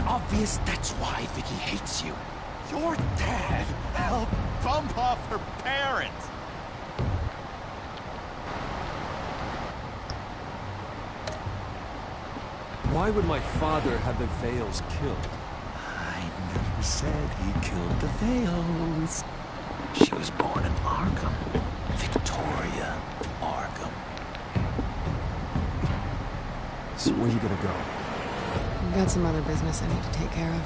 obvious that's why Vicky hates you. Your dad helped bump off her parents. Why would my father have the Vales killed? I never said he killed the Vales. She was born in Arkham. Victoria Arkham. So where you gonna go? I've got some other business I need to take care of.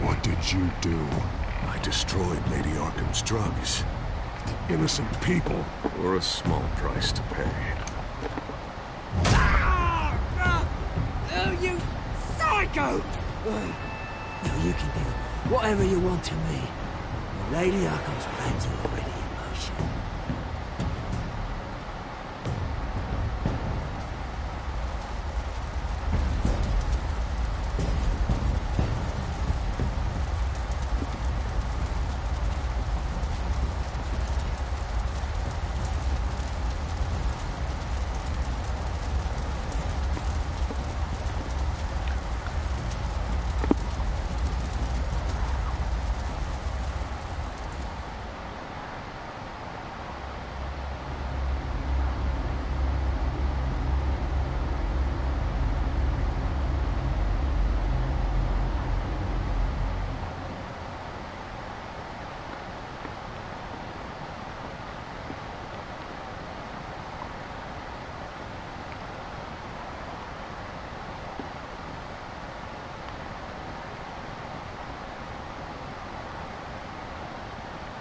What did you do? I destroyed Lady Arkham's drugs. The innocent people were a small price to pay. Oh, you psycho! Now you can do whatever you want to me. Lady Arkham's plans are already in motion.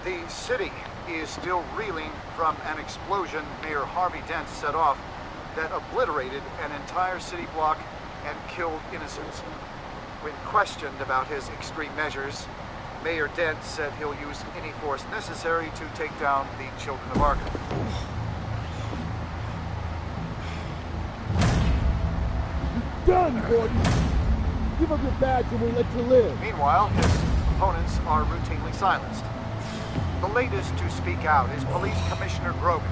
The city is still reeling from an explosion Mayor Harvey Dent set off that obliterated an entire city block and killed innocents. When questioned about his extreme measures, Mayor Dent said he'll use any force necessary to take down the children of Arkham. Done, Gordon! Give up your badge and we'll let you live. Meanwhile, his opponents are routinely silenced. The latest to speak out is Police Commissioner Grogan.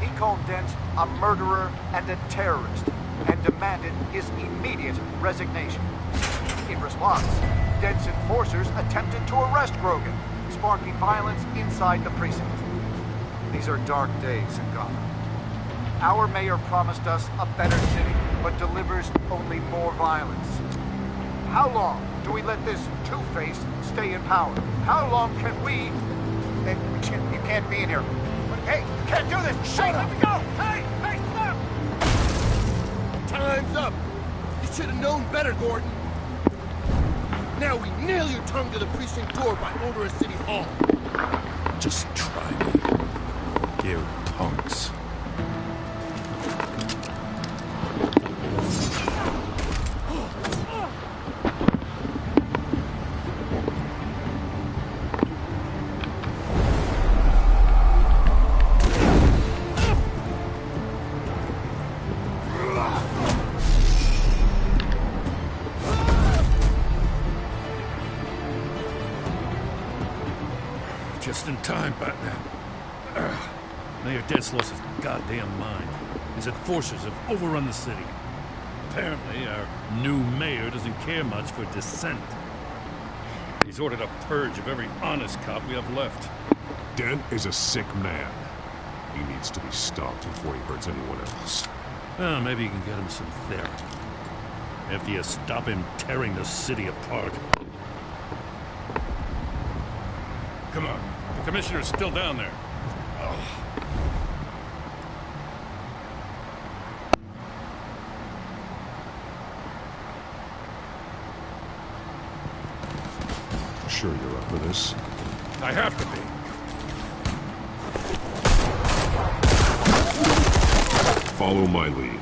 He called Dent a murderer and a terrorist and demanded his immediate resignation. In response, Dent's enforcers attempted to arrest Grogan, sparking violence inside the precinct. These are dark days in Gotham. Our mayor promised us a better city, but delivers only more violence. How long do we let this two-face stay in power? How long can we... Hey, you can't be in here. Hey, you can't do this! Shut up! Let me go! Hey! Hey, stop! Time's up! You should have known better, Gordon. Now we nail your tongue to the precinct door by order of City Hall. Just try me, you punks. Just in time, Batman. Mayor Dent's lost his goddamn mind. His enforcers have overrun the city. Apparently, our new mayor doesn't care much for dissent. He's ordered a purge of every honest cop we have left. Dent is a sick man. He needs to be stopped before he hurts anyone else. Well, maybe you can get him some therapy. After you stop him tearing the city apart. Come on. The commissioner's still down there. Sure you're up for this? I have to be. Follow my lead.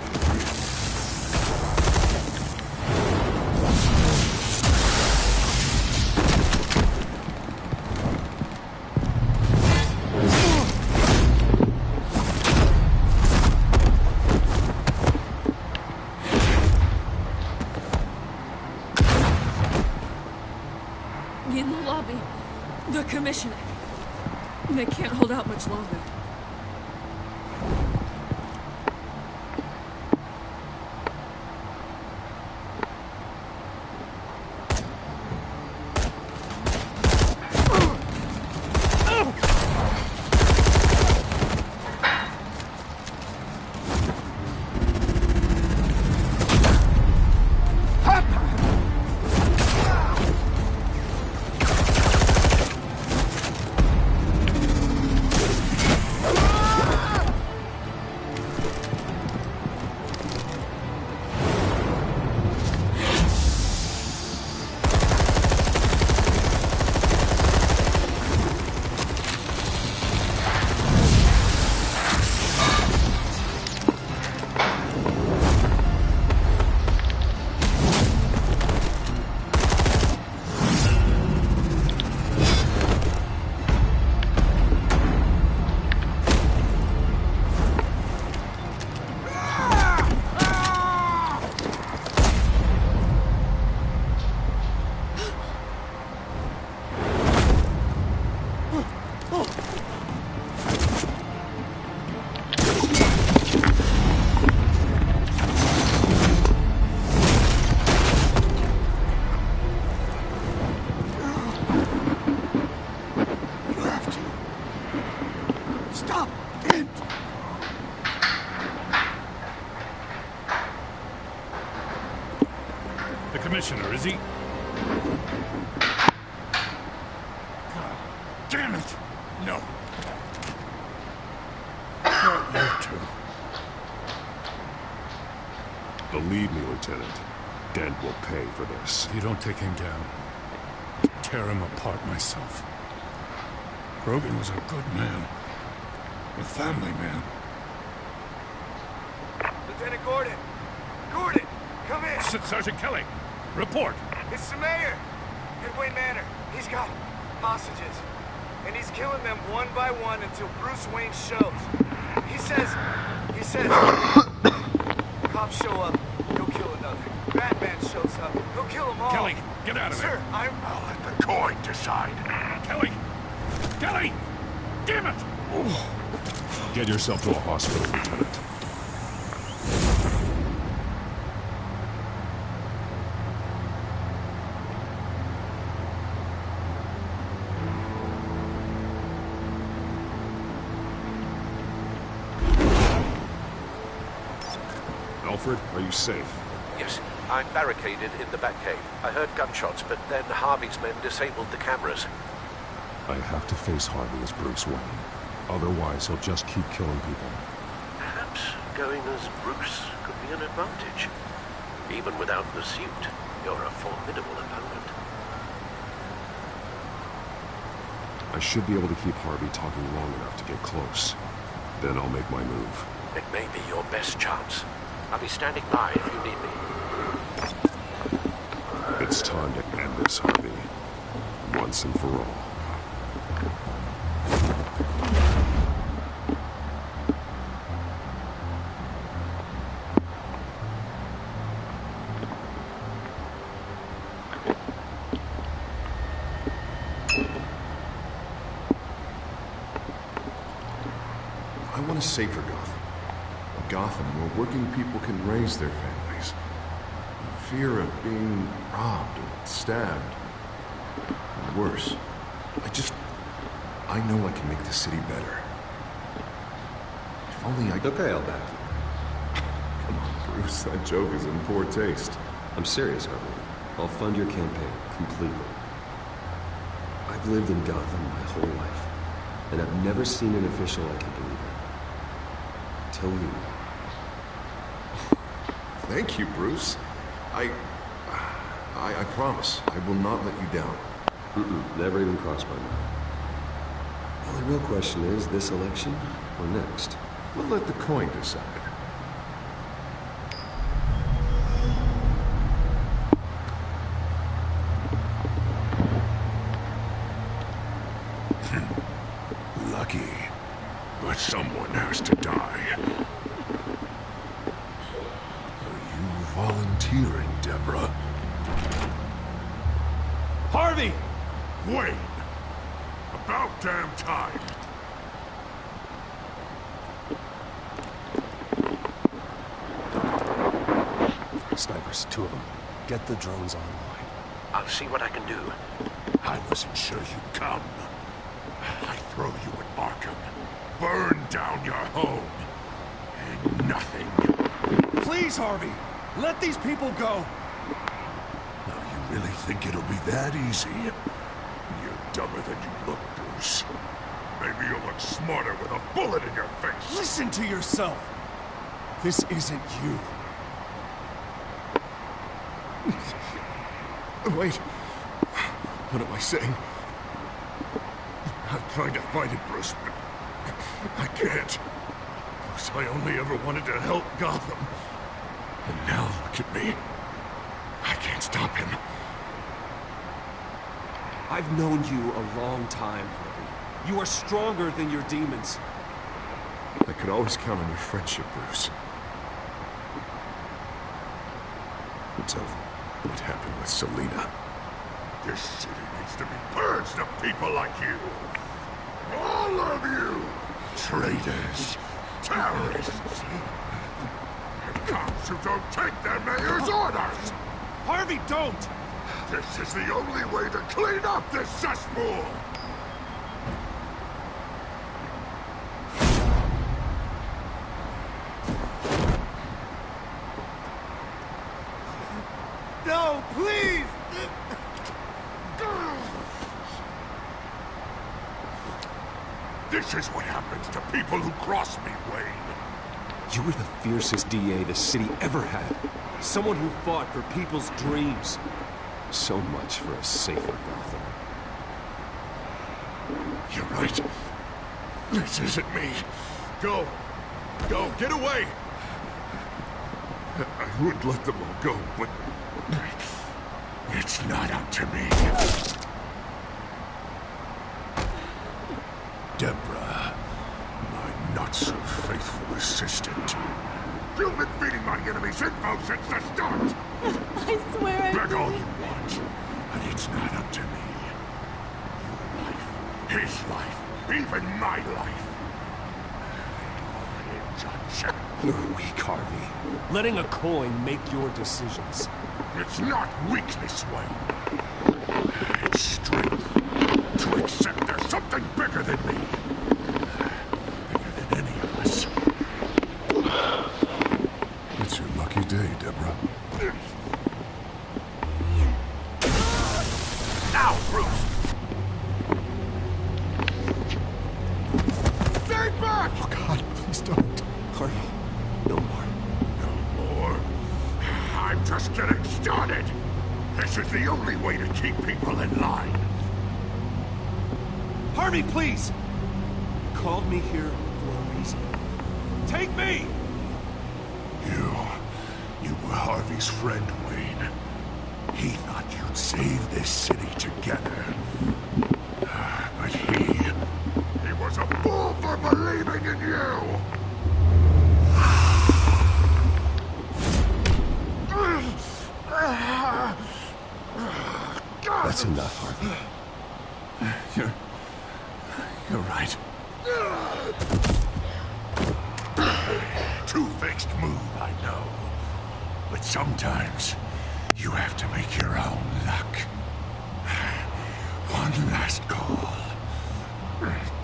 In the lobby, the commissioner. I can't hold out much longer. The commissioner, is he? God damn it! No. Not you two. Believe me, Lieutenant. Dent will pay for this. If you don't take him down, I'll tear him apart myself. Grogan was a good man. A family man. Lieutenant Gordon! Gordon! Come in! Sergeant Kelly! Report! It's the mayor! At Wayne Manor. He's got hostages. And he's killing them one by one until Bruce Wayne shows. He says... Cops show up, he'll kill another. Batman shows up, he'll kill them all. Kelly, get out of there! Sir, I'll let the coin decide. Kelly! Kelly! Damn it! Get yourself to a hospital, Lieutenant. Alfred, are you safe? Yes, I'm barricaded in the Batcave. I heard gunshots, but then Harvey's men disabled the cameras. I have to face Harvey as Bruce Wayne. Otherwise, he'll just keep killing people. Perhaps going as Bruce could be an advantage. Even without the suit, you're a formidable opponent. I should be able to keep Harvey talking long enough to get close. Then I'll make my move. It may be your best chance. I'll be standing by if you need me. It's time to end this, Harvey. Once and for all. I want a safer Gotham. A Gotham where working people can raise their families. In fear of being robbed or stabbed. And worse. I know I can make the city better. If only I... Okay, I'll back you. Come on, Bruce. That joke is in poor taste. I'm serious, Harvey. I'll fund your campaign, completely. I've lived in Gotham my whole life, and I've never seen an official I can believe in. Till you. Thank you, Bruce. I promise, I will not let you down. Never even crossed my mind. Well, the real question is, this election or next? We'll let the coin decide. Lucky. But someone has to die. Are you volunteering, Deborah? Harvey! Wait! About damn time. Snipers, 2 of them. Get the drones online. I'll see what I can do. I wasn't sure you'd come. I'd throw you at Arkham, burn down your home, and nothing. Please, Harvey! Let these people go! Now, you really think it'll be that easy? You're dumber than you look, Bruce. Maybe you'll look smarter with a bullet in your face. Listen to yourself! This isn't you. Wait. What am I saying? I'm trying to fight it, Bruce, but I can't. Bruce, I only ever wanted to help Gotham. And now look at me. I can't stop him. I've known you a long time, Harvey. You are stronger than your demons. I could always count on your friendship, Bruce. So, what happened with Selina? This city needs to be purged of people like you. All of you! Traitors, terrorists, and cops who don't take their mayor's orders! Harvey, don't! This is the only way to clean up this cesspool! No, please! This is what happens to people who cross me, Wayne. You were the fiercest DA the city ever had. Someone who fought for people's dreams. So much for a safer Gotham. You're right. This isn't me. Go. Go, get away! I would let them all go, but... it's not up to me. Deborah, my not-so-faithful assistant. You've been feeding my enemies info since the start! I swear I Beg all you want, but it's not up to me. Your life, his life, even my life. Judge. You're weak, Harvey. Letting a coin make your decisions. It's not weakness, Wayne. It's strength. To accept there's something bigger than me. Bigger than any of us. It's your lucky day, Deborah. Now, Bruce! Stay back! Oh, God, please don't. Harvey, no more. No more? I'm just getting started. This is the only way to keep people in line. Harvey, please! You called me here for a reason. Take me! You were Harvey's friend, Wayne. He thought you'd save this city together. But he was a fool for believing in you! That's enough, Harvey. You're right. Two-faced move, I know. But sometimes, you have to make your own luck. One last call.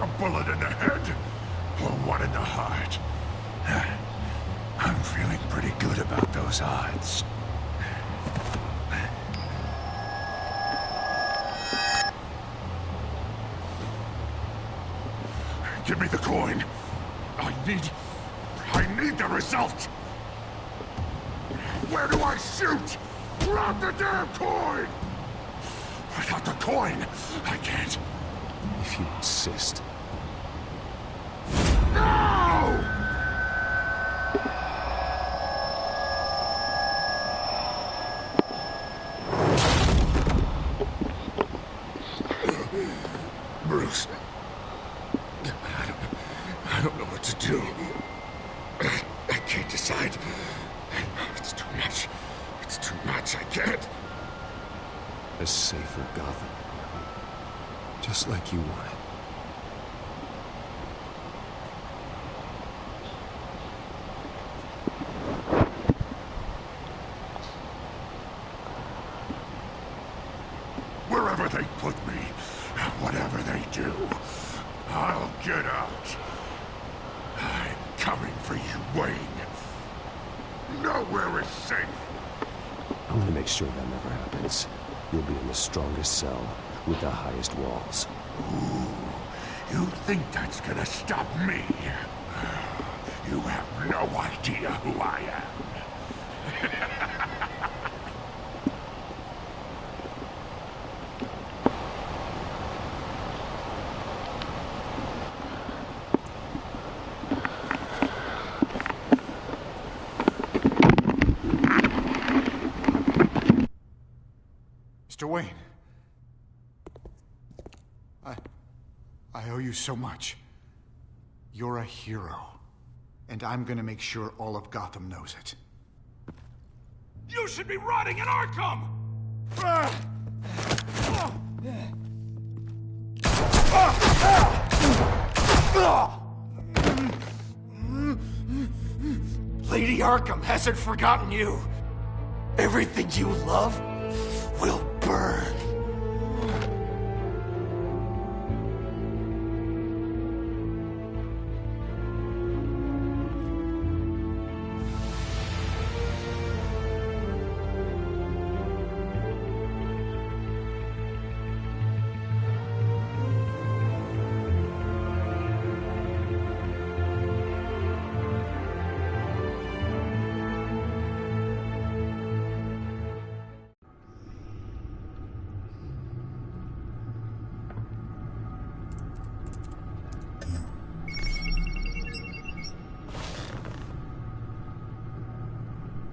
A bullet in the head, or one in the heart. I'm feeling pretty good about those odds. Give me the coin. I need the result. Where do I shoot? Grab the damn coin! Without the coin, I can't. If you insist. No! Bruce. I don't know what to do. I can't decide. It's too much. It's too much. I can't. A safer Gotham. Just like you wanted. Wherever they put me, whatever they do, I'll get out. I'm coming for you, Wayne. Nowhere is safe. I'm gonna make sure that never happens. You'll be in the strongest cell with the highest walls. Ooh, you think that's gonna stop me? You have no idea who I am. Mr. Wayne. I owe you so much. You're a hero. And I'm gonna make sure all of Gotham knows it. You should be rotting in Arkham! Lady Arkham hasn't forgotten you. Everything you love will burn.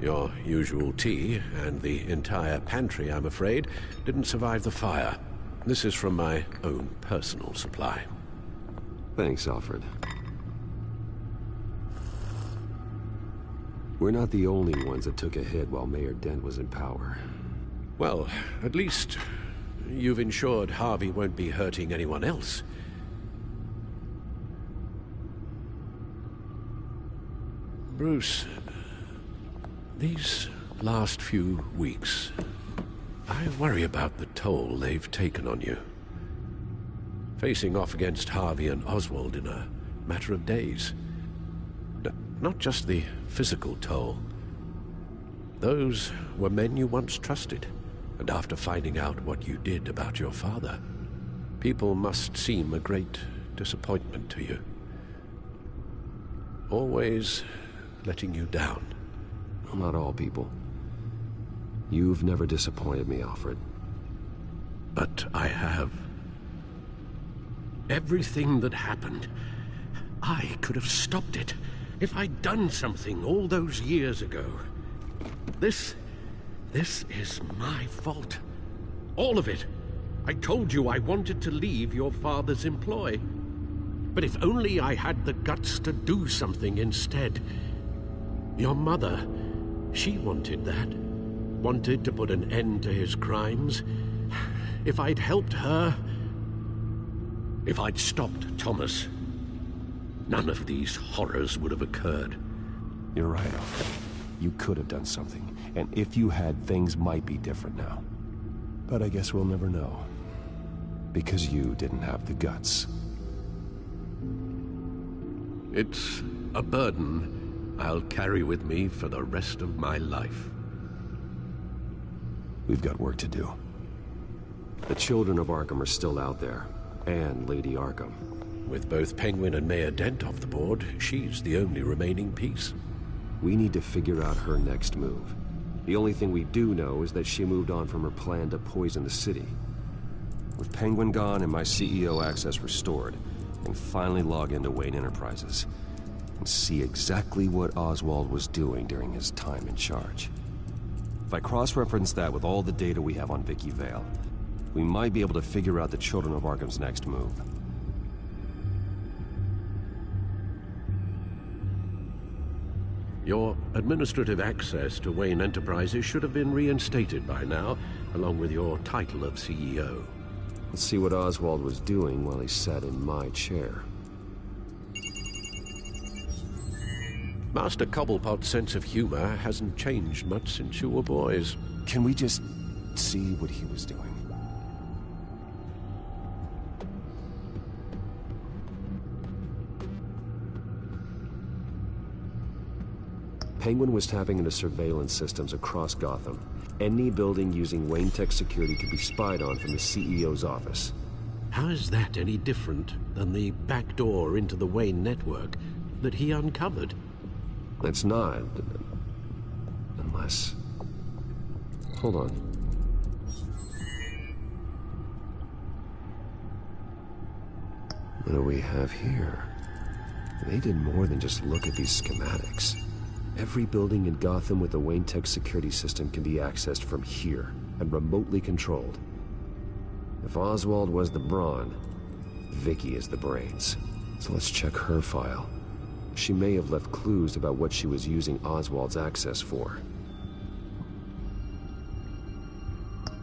Your usual tea and the entire pantry, I'm afraid, didn't survive the fire. This is from my own personal supply. Thanks, Alfred. We're not the only ones that took a hit while Mayor Dent was in power. Well, at least you've ensured Harvey won't be hurting anyone else. Bruce, these last few weeks, I worry about the toll they've taken on you. Facing off against Harvey and Oswald in a matter of days. Not just the physical toll. Those were men you once trusted, and after finding out what you did about your father, people must seem a great disappointment to you. Always letting you down. Not all people. You've never disappointed me, Alfred. But I have. Everything that happened, I could have stopped it if I'd done something all those years ago. This is my fault. All of it. I told you I wanted to leave your father's employ. But if only I had the guts to do something instead. Your mother, she wanted that. Wanted to put an end to his crimes. If I'd helped her, if I'd stopped Thomas, none of these horrors would have occurred. You're right, Alfred. You could have done something, and if you had, things might be different now. But I guess we'll never know. Because you didn't have the guts. It's a burden I'll carry with me for the rest of my life. We've got work to do. The children of Arkham are still out there, and Lady Arkham. With both Penguin and Mayor Dent off the board, she's the only remaining piece. We need to figure out her next move. The only thing we do know is that she moved on from her plan to poison the city. With Penguin gone and my CEO access restored, I can finally log into Wayne Enterprises and see exactly what Oswald was doing during his time in charge. If I cross-reference that with all the data we have on Vicky Vale, we might be able to figure out the Children of Arkham's next move. Your administrative access to Wayne Enterprises should have been reinstated by now, along with your title of CEO. Let's see what Oswald was doing while he sat in my chair. Master Cobblepot's sense of humor hasn't changed much since you were boys. Can we just see what he was doing? Penguin was tapping into surveillance systems across Gotham. Any building using Wayne Tech security could be spied on from the CEO's office. How is that any different than the back door into the Wayne network that he uncovered? It's not. Unless... Hold on. What do we have here? They did more than just look at these schematics. Every building in Gotham with a Wayne Tech security system can be accessed from here and remotely controlled. If Oswald was the brawn, Vicky is the brains. So let's check her file. She may have left clues about what she was using Oswald's access for.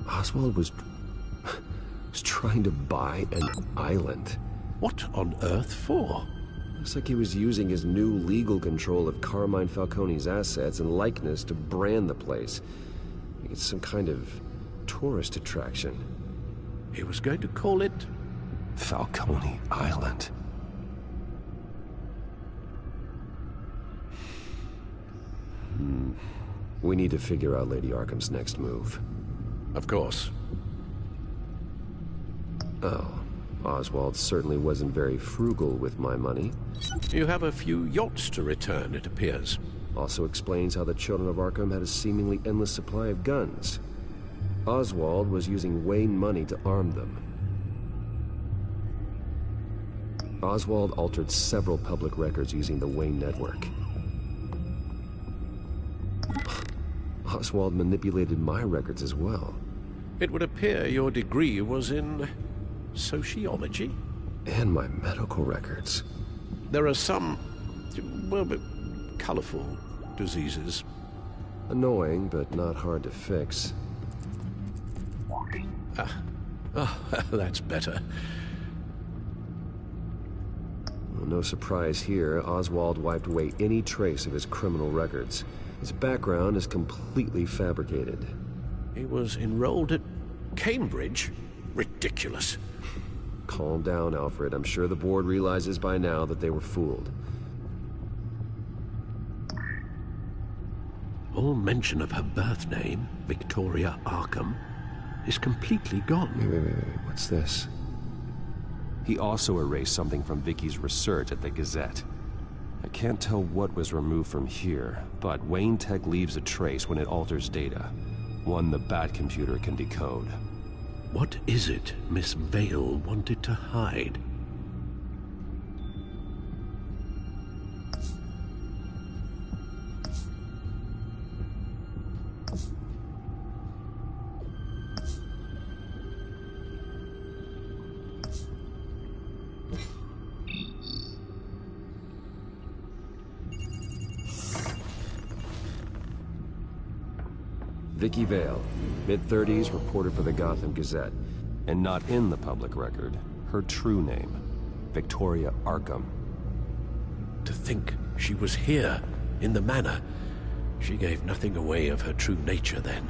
Oswald was trying to buy an island. What on earth for? Looks like he was using his new legal control of Carmine Falcone's assets and likeness to brand the place. It's some kind of tourist attraction. He was going to call it... Falcone Island. We need to figure out Lady Arkham's next move. Of course. Oh. Oswald certainly wasn't very frugal with my money. You have a few yachts to return, it appears. Also explains how the Children of Arkham had a seemingly endless supply of guns. Oswald was using Wayne money to arm them. Oswald altered several public records using the Wayne network. Oswald manipulated my records as well. It would appear your degree was in... sociology? And my medical records. There are some, well, colorful diseases. Annoying, but not hard to fix. That's better. Well, no surprise here, Oswald wiped away any trace of his criminal records. His background is completely fabricated. He was enrolled at Cambridge? Ridiculous. Calm down, Alfred. I'm sure the board realizes by now that they were fooled. All mention of her birth name, Victoria Arkham, is completely gone. Wait. What's this? He also erased something from Vicky's research at the Gazette. I can't tell what was removed from here, but Wayne Tech leaves a trace when it alters data. One the Bat computer can decode. What is it Miss Vale wanted to hide? Vicky Vale, mid-30s, reporter for the Gotham Gazette. And not in the public record, her true name, Victoria Arkham. To think she was here, in the manor. She gave nothing away of her true nature then.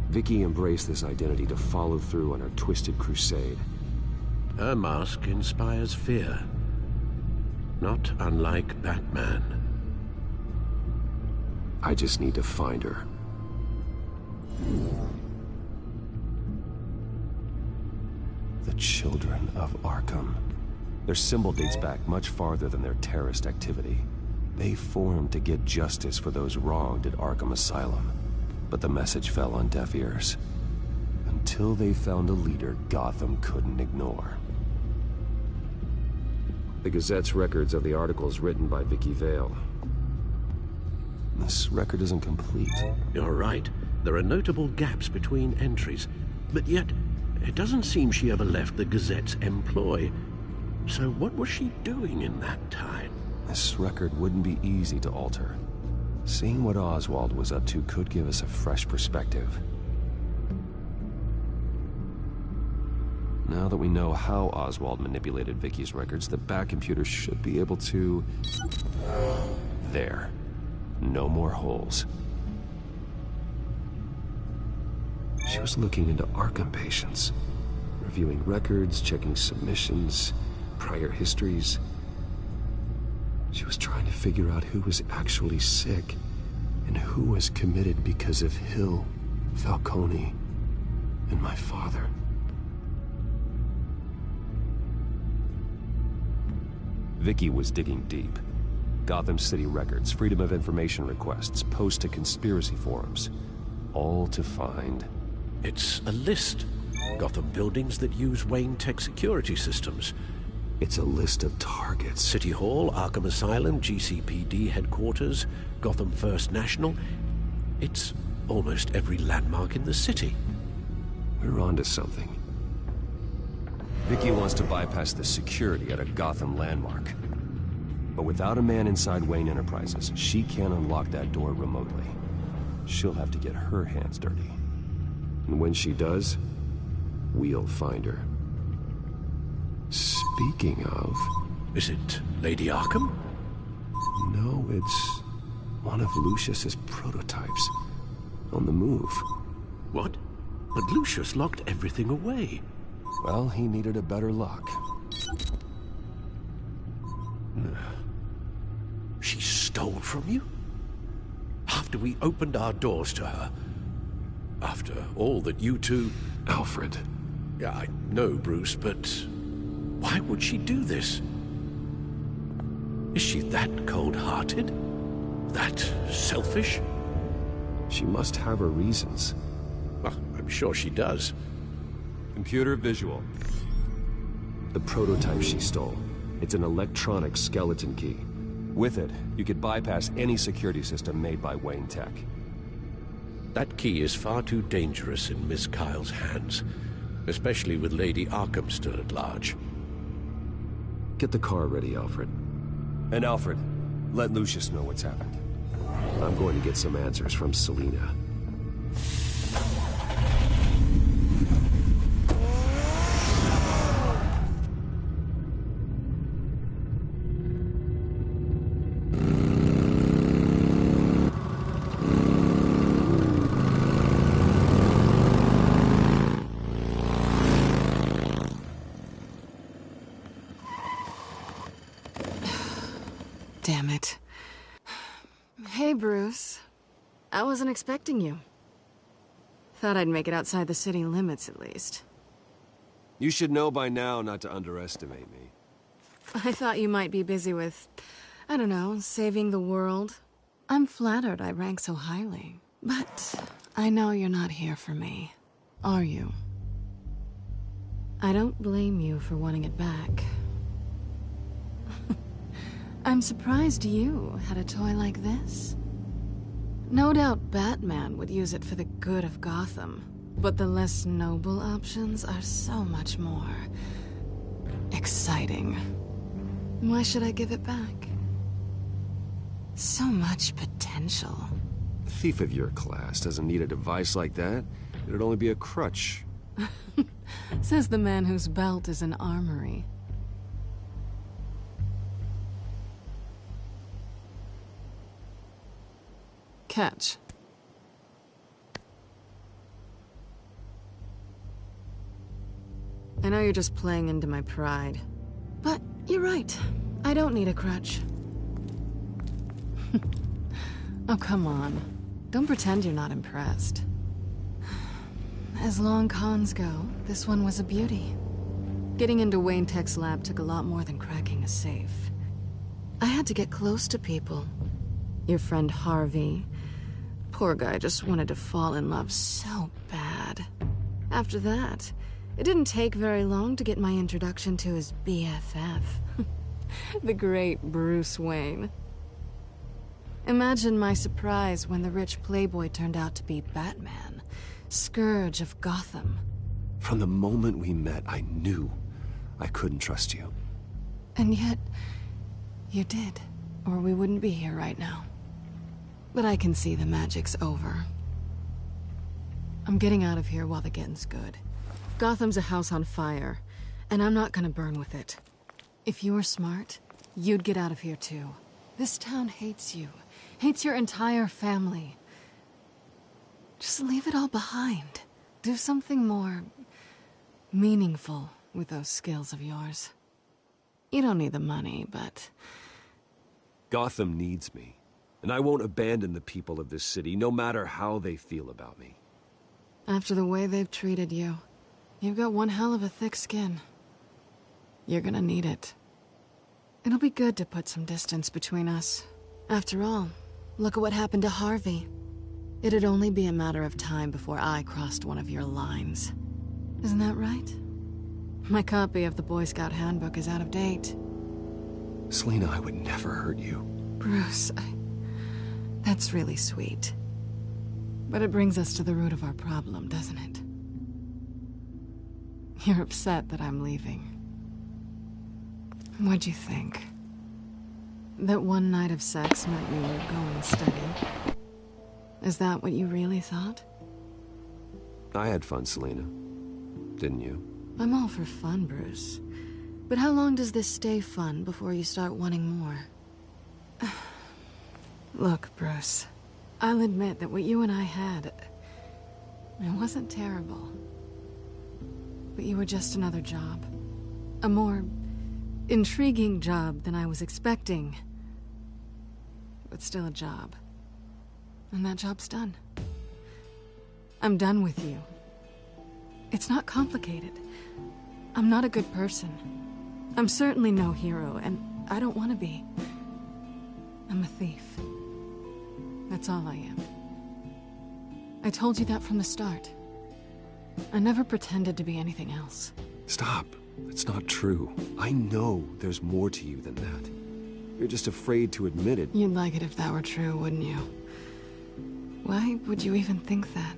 Vicky embraced this identity to follow through on her twisted crusade. Her mask inspires fear. Not unlike Batman. I just need to find her. The Children of Arkham. Their symbol dates back much farther than their terrorist activity. They formed to get justice for those wronged at Arkham Asylum. But the message fell on deaf ears. Until they found a leader Gotham couldn't ignore. The Gazette's records of the articles written by Vicky Vale. This record isn't complete. You're right. There are notable gaps between entries. But yet, it doesn't seem she ever left the Gazette's employ. So what was she doing in that time? This record wouldn't be easy to alter. Seeing what Oswald was up to could give us a fresh perspective. Now that we know how Oswald manipulated Vicky's records, the Bat computer should be able to... There. No more holes. She was looking into Arkham patients. reviewing records, checking submissions, prior histories. She was trying to figure out who was actually sick and who was committed because of Hill, Falcone, and my father. Vicky was digging deep. Gotham City records, Freedom of Information requests, posts to conspiracy forums. All to find... It's a list. Gotham buildings that use Wayne Tech security systems. It's a list of targets. City Hall, Arkham Asylum, GCPD headquarters, Gotham First National. It's almost every landmark in the city. We're onto something. Vicky wants to bypass the security at a Gotham landmark. But without a man inside Wayne Enterprises, she can't unlock that door remotely. She'll have to get her hands dirty. And when she does, we'll find her. Speaking of... Is it Lady Arkham? No, it's one of Lucius's prototypes. On the move. What? But Lucius locked everything away. Well, he needed a better lock. She stole from you? After we opened our doors to her? After all that you two... Alfred. Yeah, I know, Bruce, but... why would she do this? Is she that cold-hearted? That selfish? She must have her reasons. Well, I'm sure she does. Computer visual. The prototype she stole. It's an electronic skeleton key. With it, you could bypass any security system made by Wayne Tech. That key is far too dangerous in Miss Kyle's hands, especially with Lady Arkham still at large. Get the car ready, Alfred. And Alfred, let Lucius know what's happened. I'm going to get some answers from Selina. Damn it. Hey, Bruce. I wasn't expecting you. Thought I'd make it outside the city limits, at least. You should know by now not to underestimate me. I thought you might be busy with, I don't know, saving the world. I'm flattered I rank so highly. But I know you're not here for me, are you? I don't blame you for wanting it back. I'm surprised you had a toy like this. No doubt Batman would use it for the good of Gotham, but the less noble options are so much more exciting. Why should I give it back? So much potential. A thief of your class doesn't need a device like that. It'd only be a crutch. Says the man whose belt is an armory. Catch. I know you're just playing into my pride, but you're right. I don't need a crutch. Oh, come on. Don't pretend you're not impressed. As long cons go, this one was a beauty. Getting into Wayne Tech's lab took a lot more than cracking a safe. I had to get close to people. Your friend Harvey. Poor guy just wanted to fall in love so bad. After that, it didn't take very long to get my introduction to his BFF. The great Bruce Wayne. Imagine my surprise when the rich playboy turned out to be Batman, Scourge of Gotham. From the moment we met, I knew I couldn't trust you. And yet, you did, or we wouldn't be here right now. But I can see the magic's over. I'm getting out of here while the getting's good. Gotham's a house on fire, and I'm not gonna burn with it. If you were smart, you'd get out of here too. This town hates you, hates your entire family. Just leave it all behind. Do something more meaningful with those skills of yours. You don't need the money, but... Gotham needs me, and I won't abandon the people of this city, no matter how they feel about me. After the way they've treated you, you've got one hell of a thick skin. You're gonna need it. It'll be good to put some distance between us. After all, look at what happened to Harvey. It'd only be a matter of time before I crossed one of your lines. Isn't that right? My copy of the Boy Scout Handbook is out of date. Selina, I would never hurt you. Bruce, that's really sweet. But it brings us to the root of our problem, doesn't it? You're upset that I'm leaving. What'd you think? That one night of sex meant we were going steady? Is that what you really thought? I had fun, Selina. Didn't you? I'm all for fun, Bruce. But how long does this stay fun before you start wanting more? Look, Bruce. I'll admit that what you and I had... it wasn't terrible. But you were just another job. A more... intriguing job than I was expecting. But still a job. And that job's done. I'm done with you. It's not complicated. I'm not a good person. I'm certainly no hero, and I don't want to be. I'm a thief. That's all I am. I told you that from the start. I never pretended to be anything else. Stop. It's not true. I know there's more to you than that. You're just afraid to admit it. You'd like it if that were true, wouldn't you? Why would you even think that?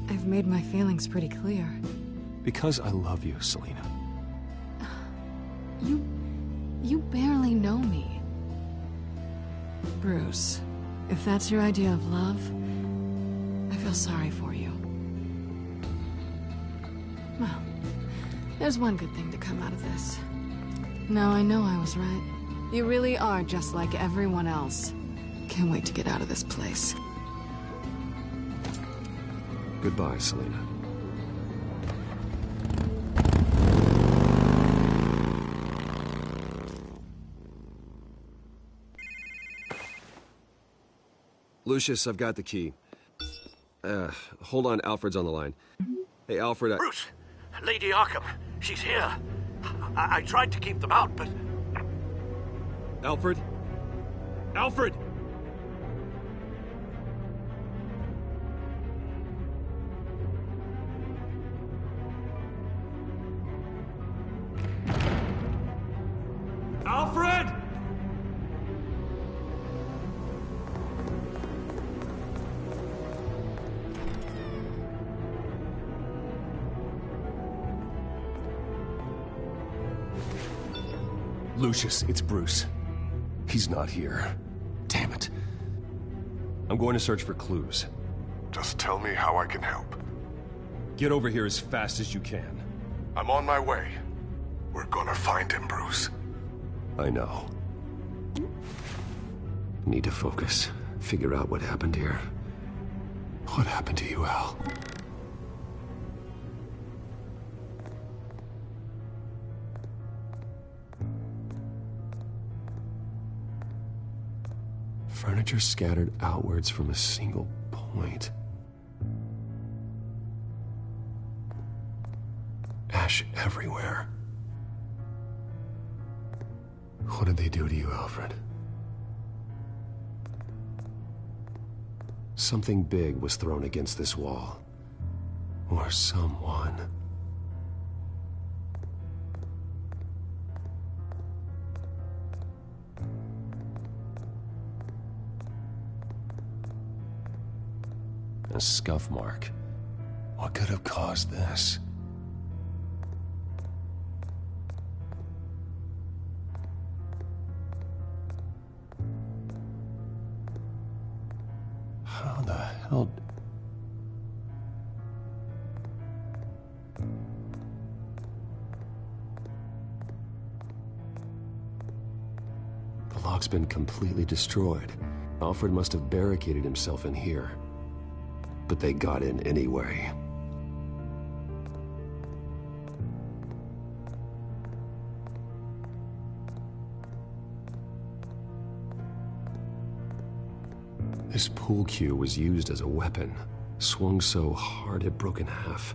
I've made my feelings pretty clear. Because I love you, Selina. You barely know me. Bruce, if that's your idea of love, I feel sorry for you. Well, there's one good thing to come out of this. Now I know I was right. You really are just like everyone else. Can't wait to get out of this place. Goodbye, Selina. Lucius, I've got the key. Hold on, Alfred's on the line. Hey, Alfred, Bruce! Lady Arkham, she's here. I tried to keep them out, but... Alfred? Alfred! Alfred! Lucius, it's Bruce. He's not here. Damn it. I'm going to search for clues. Just tell me how I can help. Get over here as fast as you can. I'm on my way. We're gonna find him, Bruce. I know. Need to focus. Figure out what happened here. What happened to you, Al? Furniture scattered outwards from a single point. Ash everywhere. What did they do to you, Alfred? Something big was thrown against this wall. Or someone. A scuff mark. What could have caused this? How the hell... The lock's been completely destroyed. Alfred must have barricaded himself in here. But they got in anyway. This pool cue was used as a weapon, swung so hard it broke in half.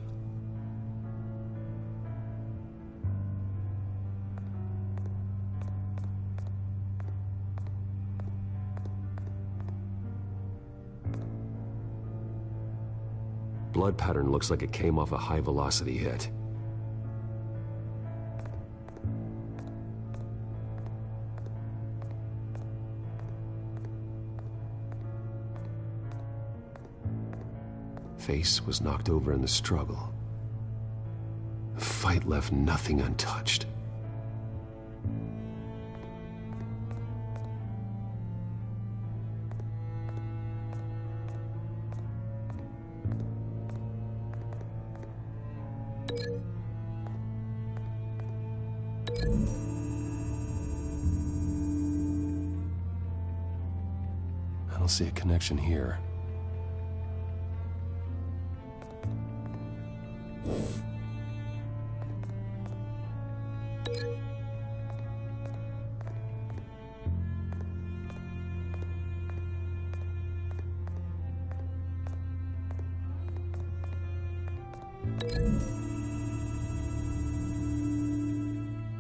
Blood pattern looks like it came off a high-velocity hit. Face was knocked over in the struggle. The fight left nothing untouched. I don't see a connection here.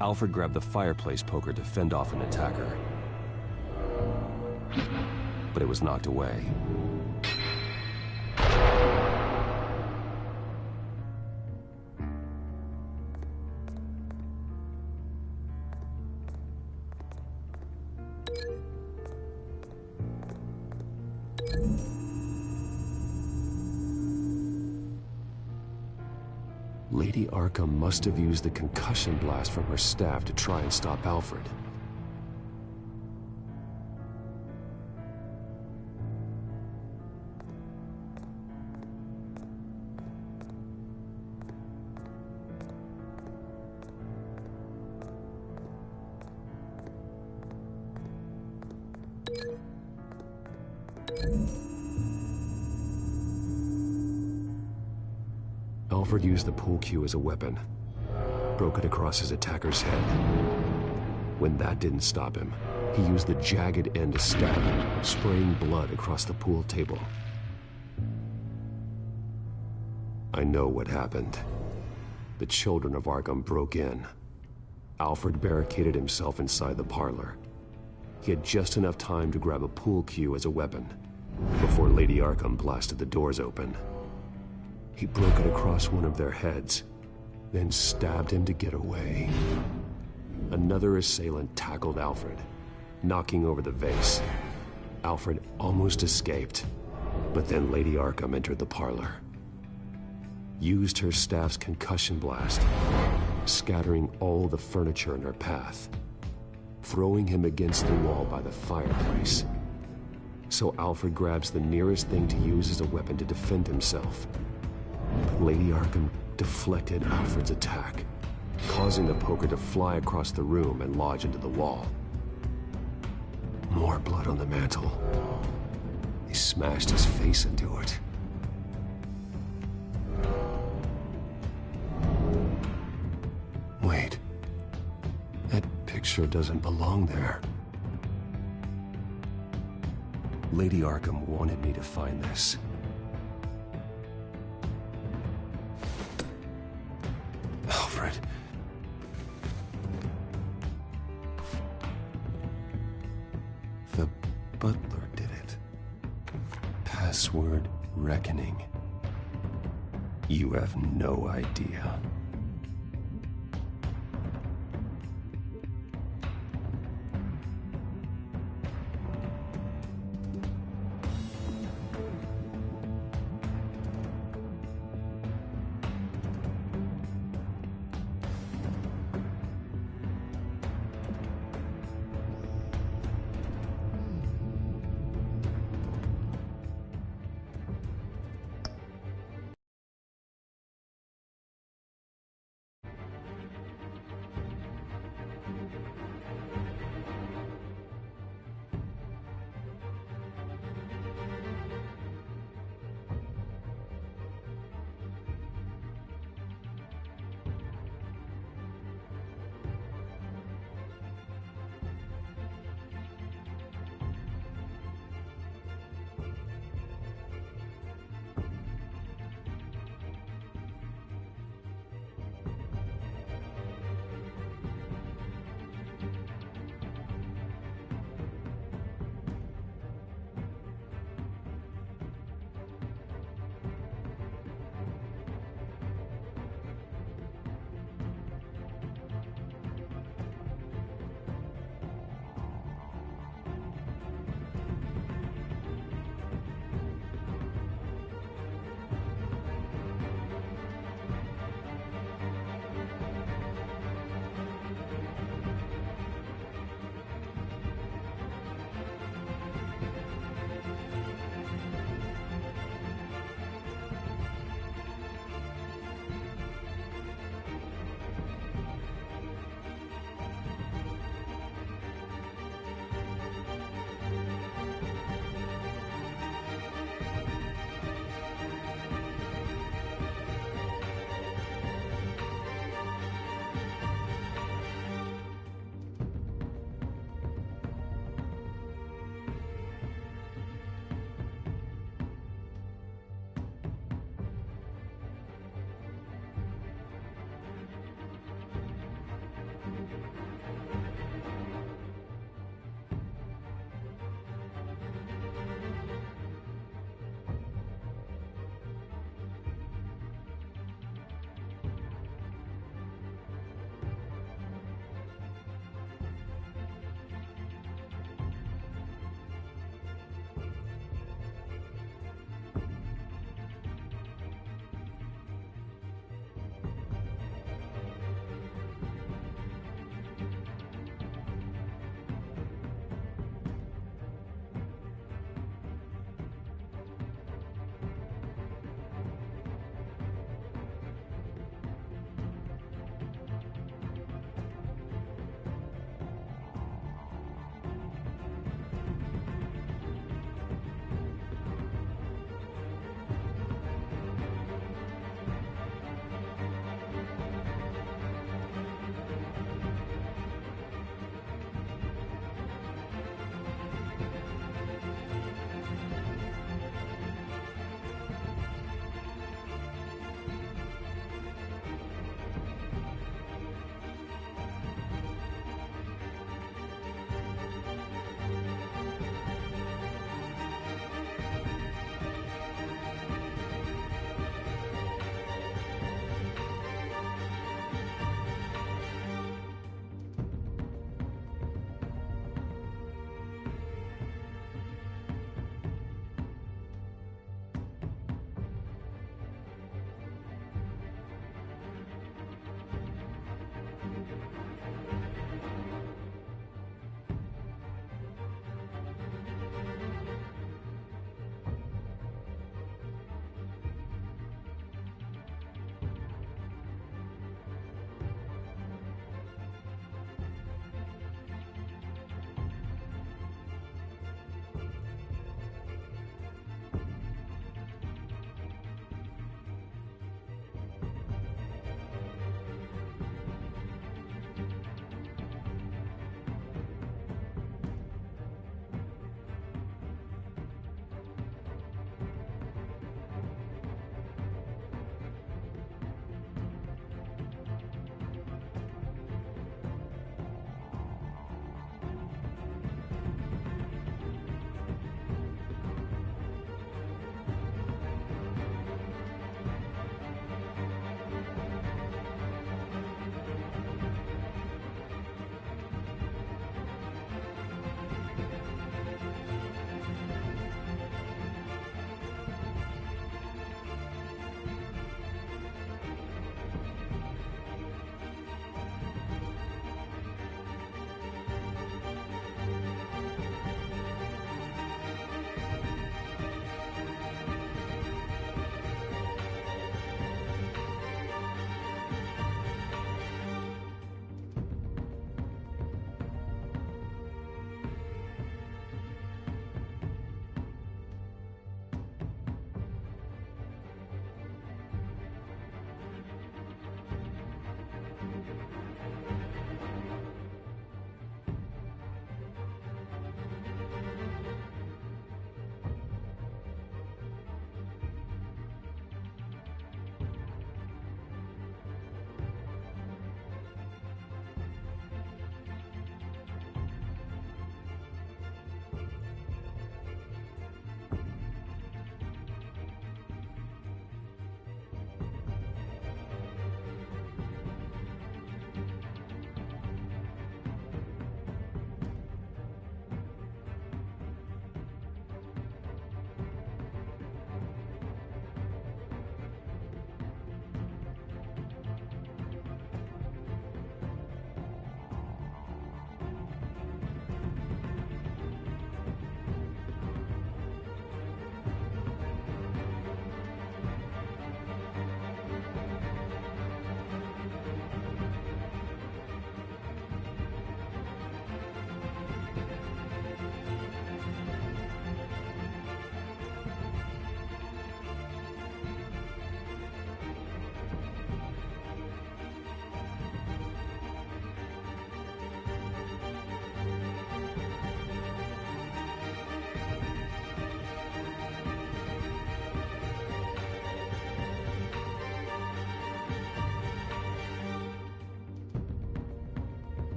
Alfred grabbed the fireplace poker to fend off an attacker. But it was knocked away. Lady Arkham must have used the concussion blast from her staff to try and stop Alfred. Alfred used the pool cue as a weapon, broke it across his attacker's head. When that didn't stop him, he used the jagged end to stab him, spraying blood across the pool table. I know what happened. The children of Arkham broke in. Alfred barricaded himself inside the parlor. He had just enough time to grab a pool cue as a weapon before Lady Arkham blasted the doors open. He broke it across one of their heads, then stabbed him to get away. Another assailant tackled Alfred, knocking over the vase. Alfred almost escaped, but then Lady Arkham entered the parlor. Used her staff's concussion blast, scattering all the furniture in her path, throwing him against the wall by the fireplace. So Alfred grabs the nearest thing to use as a weapon to defend himself. But Lady Arkham deflected Alfred's attack, causing the poker to fly across the room and lodge into the wall. More blood on the mantel. He smashed his face into it. Wait. That picture doesn't belong there. Lady Arkham wanted me to find this. Alfred. The butler did it. Password reckoning. You have no idea.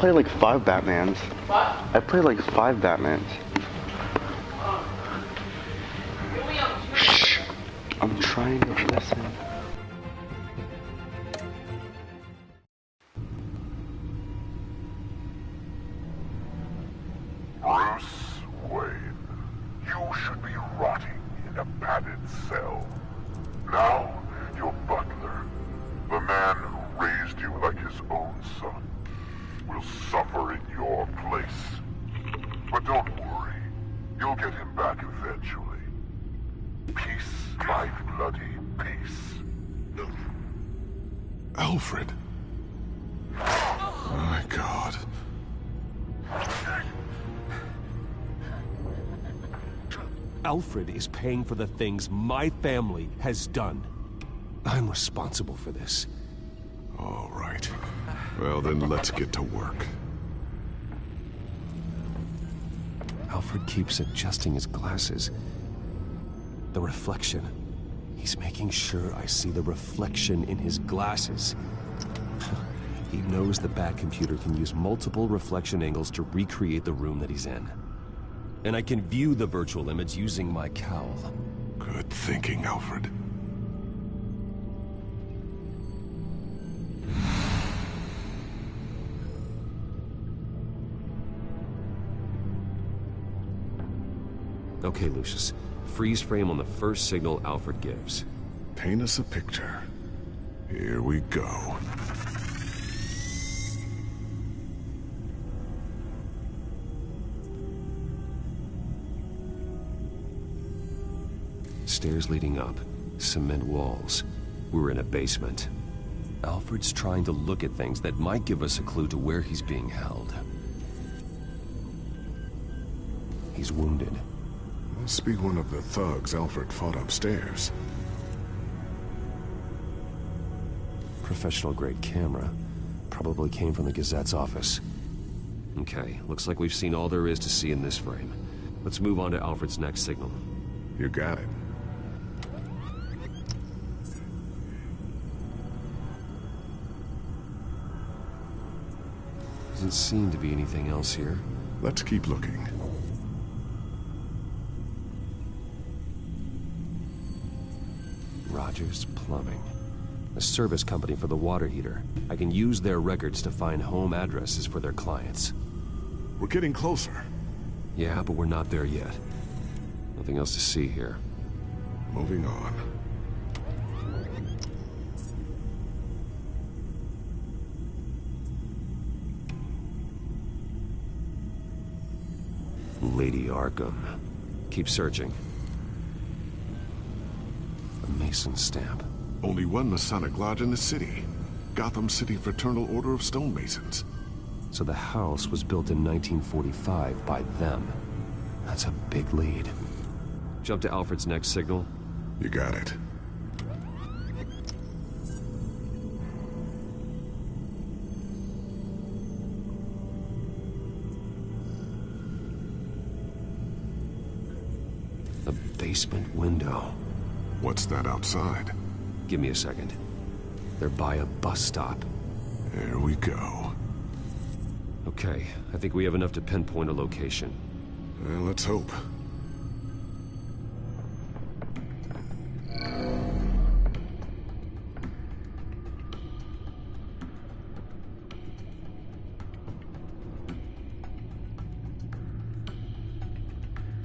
played like 5 Batmans. What? I played like 5 Batmans. Shh. I'm trying to listen. Bruce Wayne, you should be rotting in a padded cell. Now, your butler, the man who raised you like his own son, will suffer in your place. But don't worry, you'll get him back eventually. Peace, my bloody peace. Alfred. My God. Alfred is paying for the things my family has done. I'm responsible for this. All right. Well, then let's get to work. Alfred keeps adjusting his glasses. The reflection. He's making sure I see the reflection in his glasses. He knows the Batcomputer can use multiple reflection angles to recreate the room that he's in. And I can view the virtual image using my cowl. Good thinking, Alfred. Okay, Lucius. Freeze frame on the first signal Alfred gives. Paint us a picture. Here we go. Stairs leading up, cement walls. We're in a basement. Alfred's trying to look at things that might give us a clue to where he's being held. He's wounded. Must be one of the thugs Alfred fought upstairs. Professional-grade camera. Probably came from the Gazette's office. Okay, looks like we've seen all there is to see in this frame. Let's move on to Alfred's next signal. You got it. Doesn't seem to be anything else here. Let's keep looking. Rogers Plumbing. A service company for the water heater. I can use their records to find home addresses for their clients. We're getting closer. Yeah, but we're not there yet. Nothing else to see here. Moving on. Lady Arkham. Keep searching. A Mason stamp. Only one Masonic lodge in the city. Gotham City Fraternal Order of Stonemasons. So the house was built in 1945 by them. That's a big lead. Jump to Alfred's next signal. You got it. A basement window. What's that outside? Give me a second. They're by a bus stop. There we go. Okay, I think we have enough to pinpoint a location. Well, let's hope.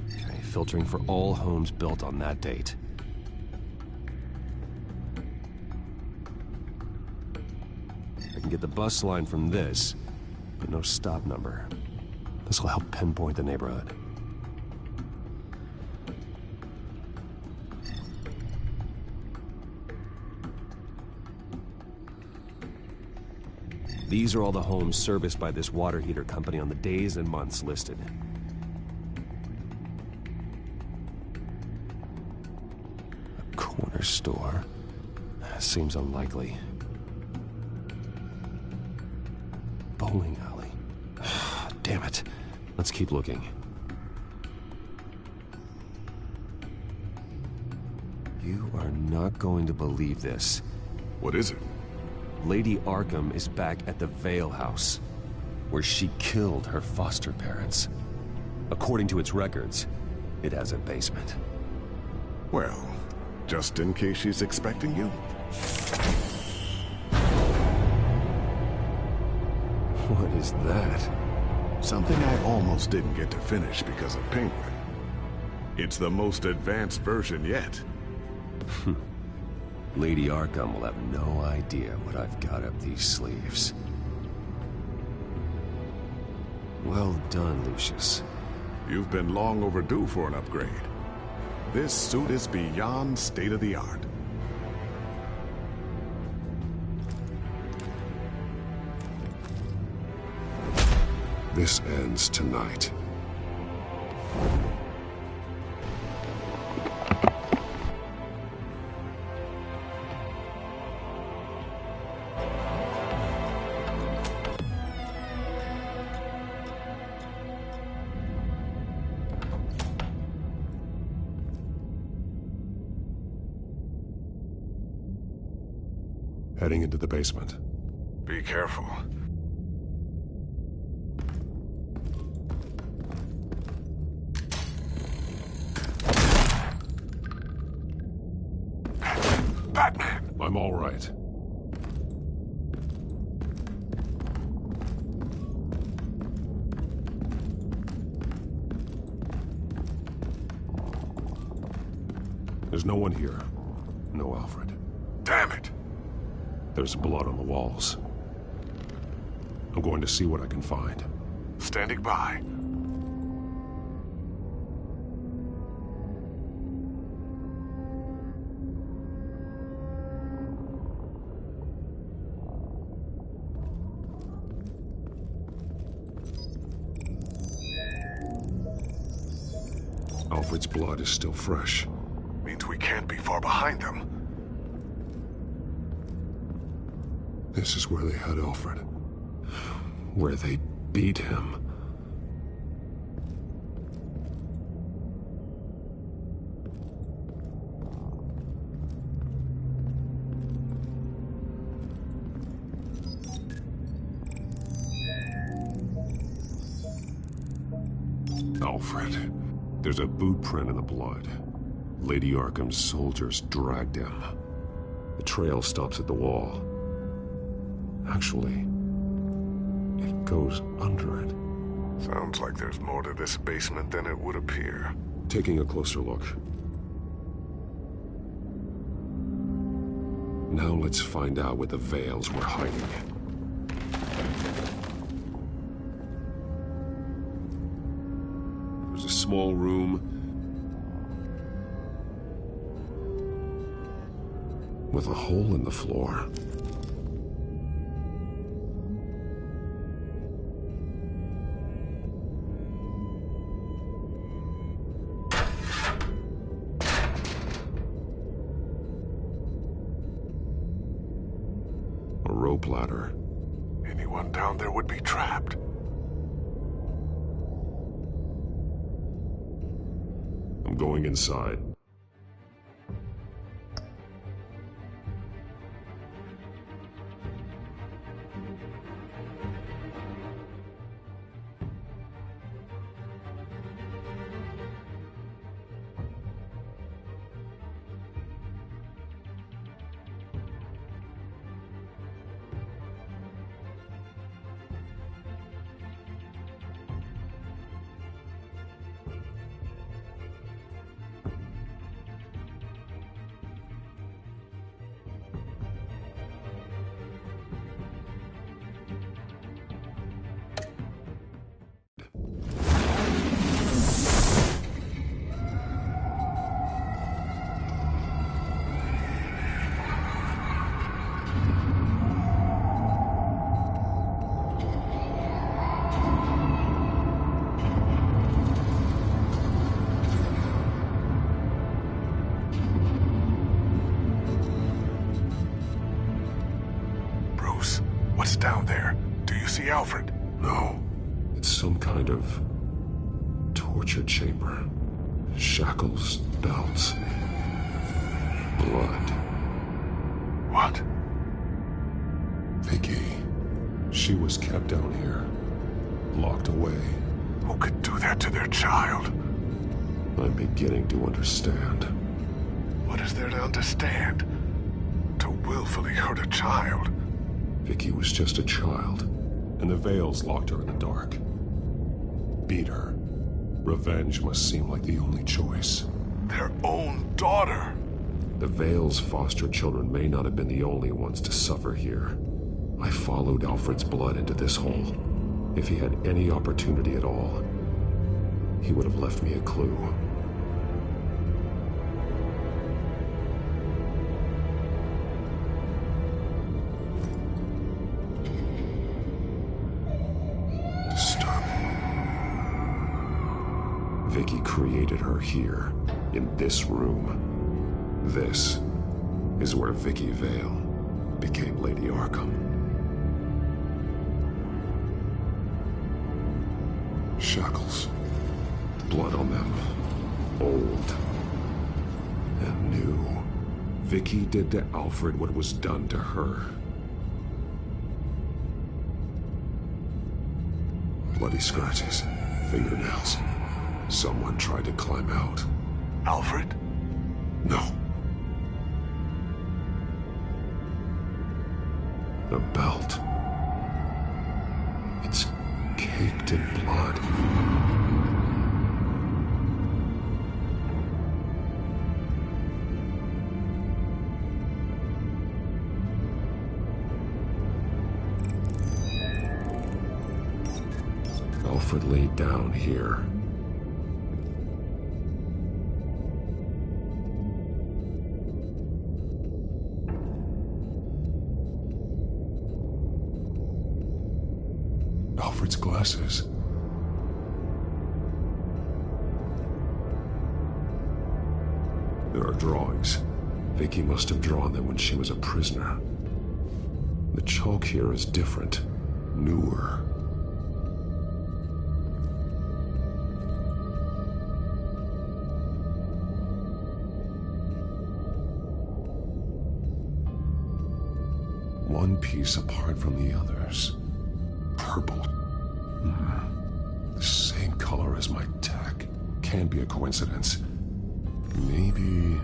Okay, filtering for all homes built on that date. I can get the bus line from this, but no stop number. This will help pinpoint the neighborhood. These are all the homes serviced by this water heater company on the days and months listed. A corner store? Seems unlikely. Bowling alley. Damn it. Let's keep looking. You are not going to believe this. What is it? Lady Arkham is back at the Vale House. where she killed her foster parents. According to its records, it has a basement. Well, just in case she's expecting you. What is that? Something I almost didn't get to finish because of Penguin. It's the most advanced version yet. Lady Arkham will have no idea what I've got up these sleeves. Well done, Lucius. You've been long overdue for an upgrade. This suit is beyond state-of-the-art. This ends tonight. Heading into the basement. Be careful. Batman! I'm all right. There's no one here. No Alfred. Damn it! There's blood on the walls. I'm going to see what I can find. Standing by. Alfred's blood is still fresh. Means we can't be far behind them. This is where they had Alfred. Where they beat him. Alfred. There's a boot print in the blood. Lady Arkham's soldiers dragged him. The trail stops at the wall. Actually, it goes under it. Sounds like there's more to this basement than it would appear. Taking a closer look. Now let's find out what the Veils were hiding. There's a small room with a hole in the floor. A rope ladder. Anyone down there would be trapped. I'm going inside. What's down there? Do you see Alfred? No. It's some kind of torture chamber. Shackles, belts, blood. What? Vicky. She was kept down here. locked away. Who could do that to their child? I'm beginning to understand. What is there to understand? To willfully hurt a child? Vicky was just a child, and the Veils locked her in the dark. Beat her. Revenge must seem like the only choice. Their own daughter! The Veils' foster children may not have been the only ones to suffer here. I followed Alfred's blood into this hole. If he had any opportunity at all, he would have left me a clue. Vicky created her here, in this room. This is where Vicky Vale became Lady Arkham. Shackles. Blood on them. Old. And new. Vicky did to Alfred what was done to her. Bloody scratches. Fingernails. Someone tried to climb out. Alfred? No. The belt. It's caked in blood. Alfred laid down here. Alfred's glasses. There are drawings. Vicky must have drawn them when she was a prisoner. The chalk here is different, newer. One piece apart from the others. Purple. The same color as my tech. Can't be a coincidence. Maybe...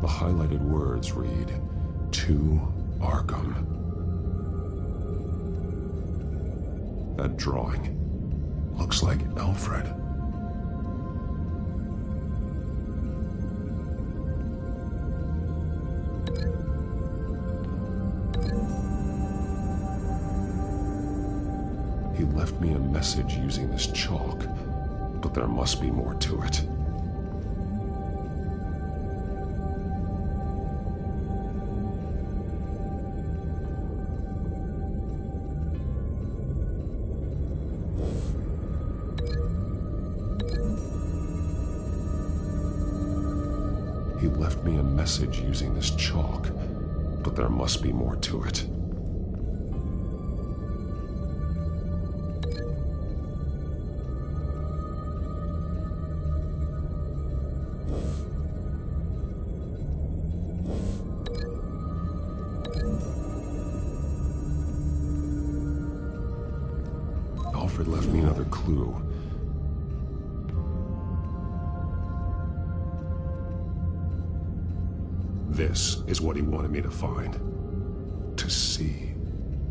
The highlighted words read, "To Arkham." That drawing looks like Alfred. He left me a message using this chalk, but there must be more to it. He left me a message using this chalk, but there must be more to it. Alfred left me another clue. This is what he wanted me to find. To see.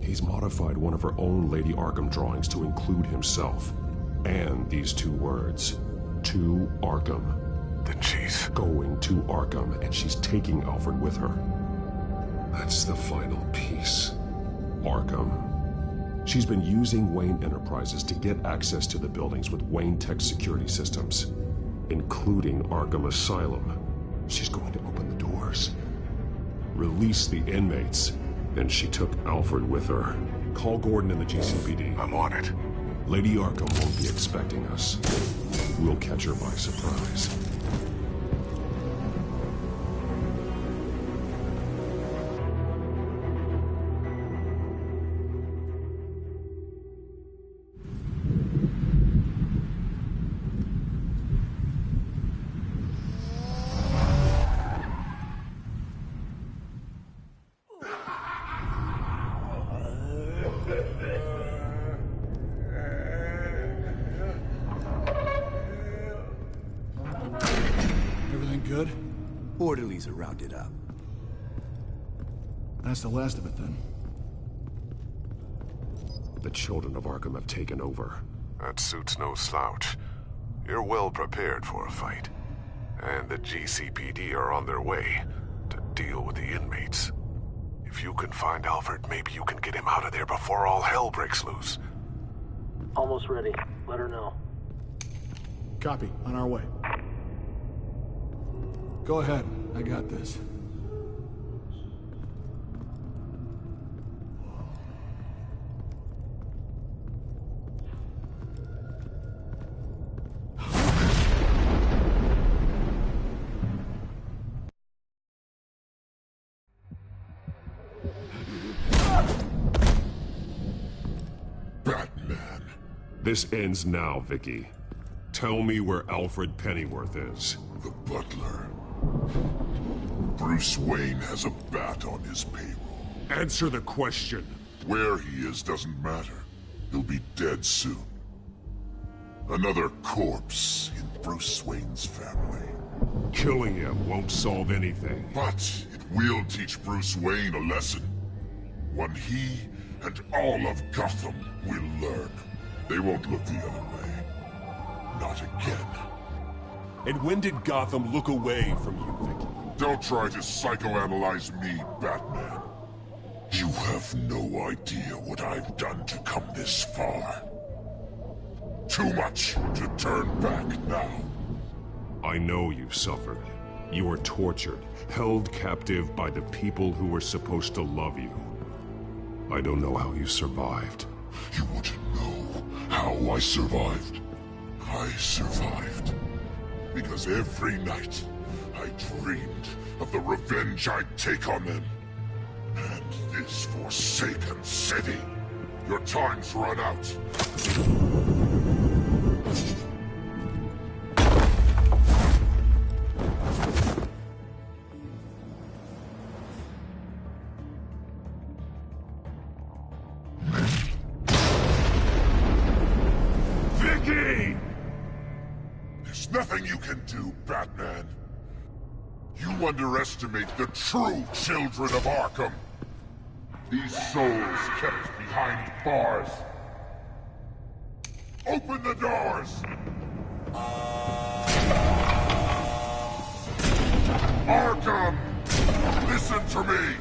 He's modified one of her own Lady Arkham drawings to include himself. And these two words. To Arkham. Then she's going to Arkham, and she's taking Alfred with her. That's the final piece. Arkham. She's been using Wayne Enterprises to get access to the buildings with Wayne Tech security systems, including Arkham Asylum. She's going to open the doors, release the inmates. Then she took Alfred with her. Call Gordon and the GCPD. I'm on it. Lady Arkham won't be expecting us. We'll catch her by surprise. good? Orderlies are rounded up. That's the last of it, then. The children of Arkham have taken over. That suit's no slouch. You're well prepared for a fight. And the GCPD are on their way to deal with the inmates. If you can find Alfred, maybe you can get him out of there before all hell breaks loose. Almost ready. Let her know. Copy. On our way. Go ahead. I got this. Batman. This ends now, Vicky. Tell me where Alfred Pennyworth is. The butler. Bruce Wayne has a bat on his payroll. Answer the question. Where he is doesn't matter. He'll be dead soon. Another corpse in Bruce Wayne's family. Killing him won't solve anything. But it will teach Bruce Wayne a lesson. One he and all of Gotham will learn. They won't look the other way. Not again. And when did Gotham look away from you, Vicky? Don't try to psychoanalyze me, Batman. You have no idea what I've done to come this far. Too much to turn back now. I know you suffered. You were tortured, held captive by the people who were supposed to love you. I don't know how you survived. You want to know how I survived? I survived because every night I dreamed of the revenge I'd take on them. And this forsaken city. Your time's run out. Vicky! There's nothing you can do, Batman. You underestimate the true children of Arkham. These souls kept behind bars. Open the doors! Arkham! Listen to me!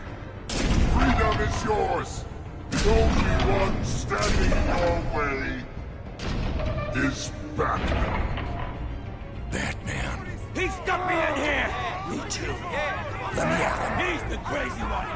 Freedom is yours! The only one standing in your way is Batman. Batman. He stuck me in here! Me too. Let me out. He's the crazy one!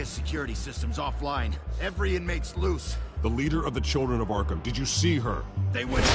Security system's offline. Every inmate's loose. The leader of the Children of Arkham, did you see her? They went...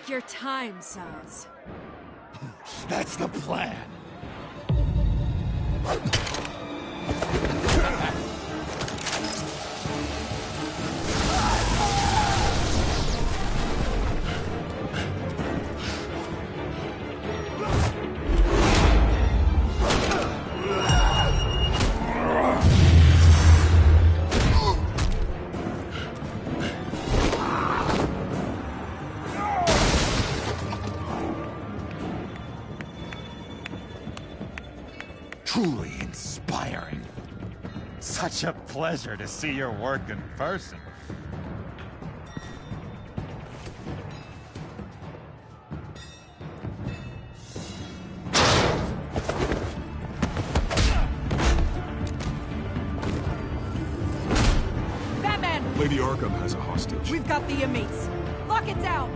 Take your time, Saz. That's the plan. Truly inspiring. Such a pleasure to see your work in person. Batman! Lady Arkham has a hostage. We've got the inmates. Lock it down!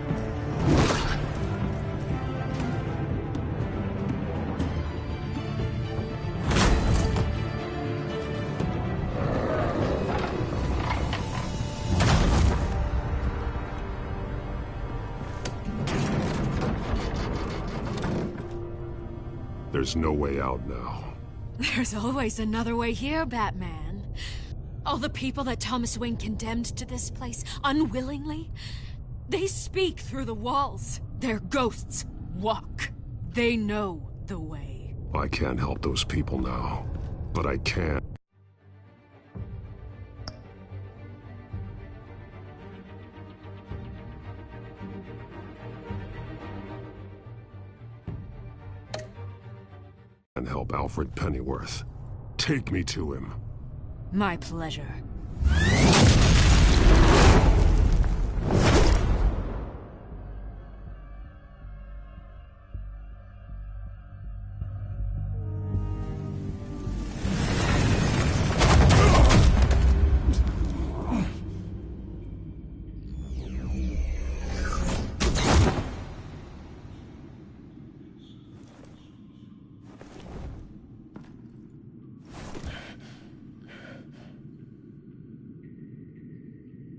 There's no way out now. There's always another way here, Batman. All the people that Thomas Wayne condemned to this place unwillingly, they speak through the walls. Their ghosts walk. They know the way. I can't help those people now, but I can. And help Alfred Pennyworth. Take me to him. My pleasure.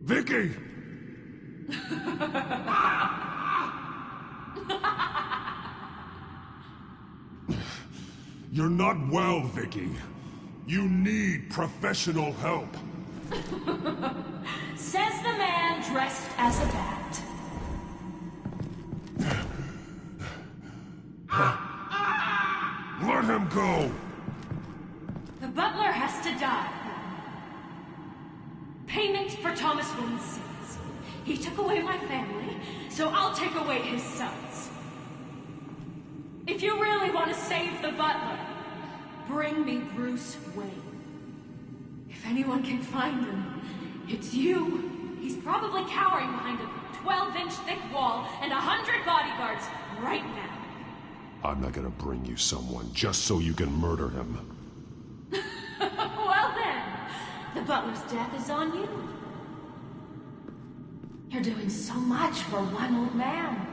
Vicky! You're not well, Vicky. You need professional help. Says the man dressed as a bat. Let him go! The butler has to die. Payment for Thomas Wayne's sins. He took away my family, so I'll take away his sons. If you really want to save the butler, bring me Bruce Wayne. If anyone can find him, it's you. He's probably cowering behind a 12-inch thick wall and 100 bodyguards right now. I'm not gonna bring you someone just so you can murder him. Well then, the butler's death is on you. You're doing so much for one old man.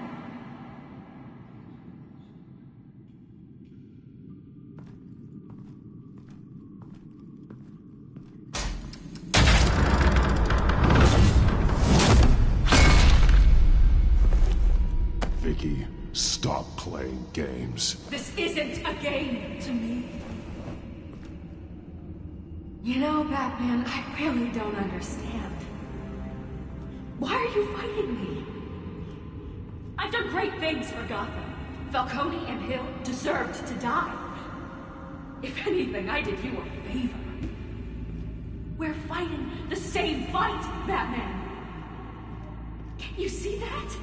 Vicky, stop playing games. This isn't a game to me. You know, Batman, I really don't understand. Why are you fighting me? I've done great things for Gotham. Falcone and Hill deserved to die. If anything, I did you a favor. We're fighting the same fight, Batman. Can you see that?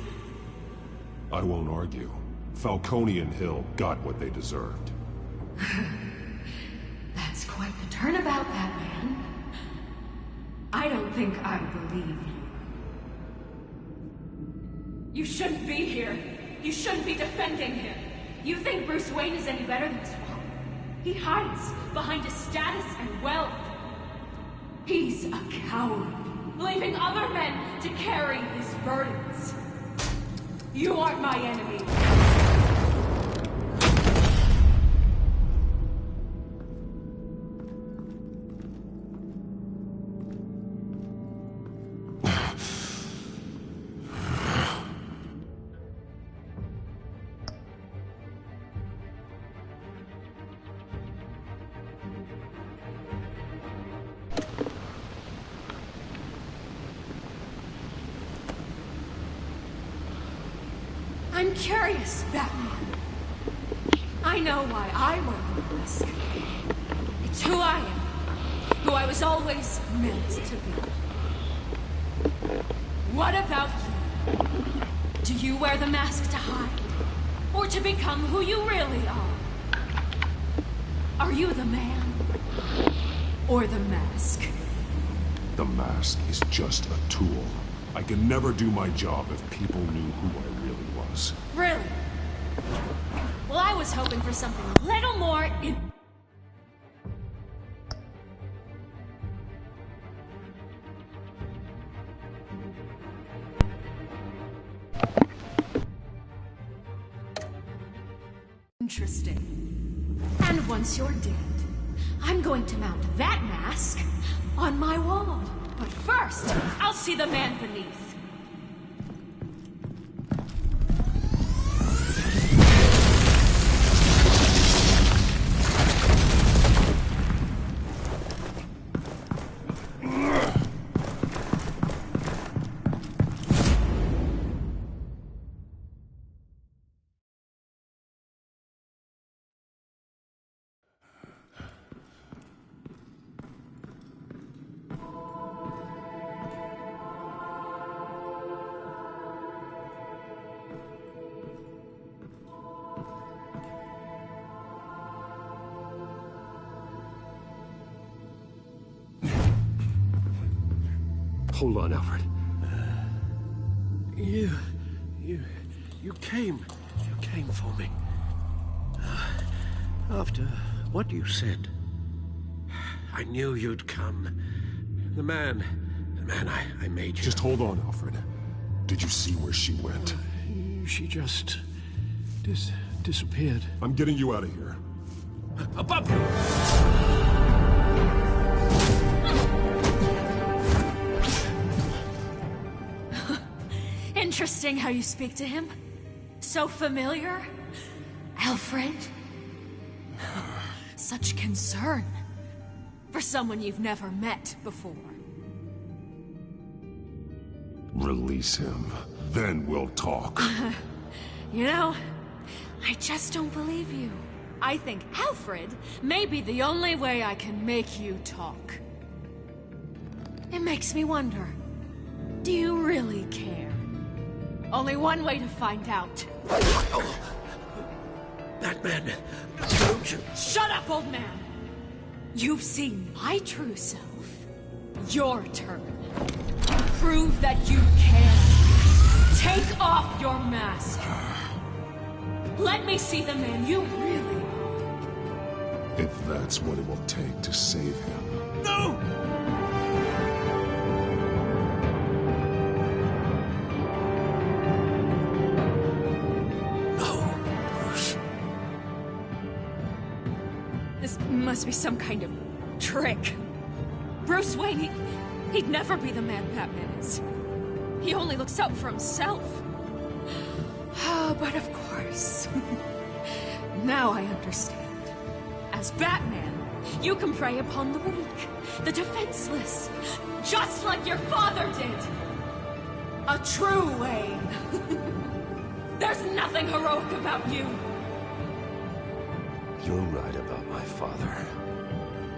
I won't argue. Falcone and Hill got what they deserved. That's quite the turnabout, Batman. I don't think I believe you. You shouldn't be here. You shouldn't be defending him. You think Bruce Wayne is any better than his father? He hides behind his status and wealth. He's a coward, leaving other men to carry his burdens. You aren't my enemy. I'm curious, Batman. I know why I wear the mask. It's who I am. Who I was always meant to be. What about you? Do you wear the mask to hide? Or to become who you really are? Are you the man? Or the mask? The mask is just a tool. I can never do my job if people knew who I really was. Really? Well, I was hoping for something a little more in... Interesting. And once you're dead, I'm going to mount that mask on my wall. But first, I'll see the man beneath. Hold on, Alfred. You came for me. After what you said, I knew you'd come. The man I made you. Just hold on, Alfred. Did you see where she went? She just... disappeared. I'm getting you out of here. Above you! Interesting how you speak to him. So familiar. Alfred. Such concern. For someone you've never met before. Release him. Then we'll talk. You know, I just don't believe you. I think Alfred may be the only way I can make you talk. It makes me wonder, do you really care? Only one way to find out. Batman, don't you... Shut up, old man! You've seen my true self. Your turn. Prove that you can. Take off your mask. Let me see the man you really are. If that's what it will take to save him. No! This must be some kind of trick. Bruce Wayne, he'd never be the man Batman is. He only looks out for himself. But of course. Now I understand. As Batman, you can prey upon the weak, the defenseless, just like your father did. A true Wayne. There's nothing heroic about you. You're right about my father.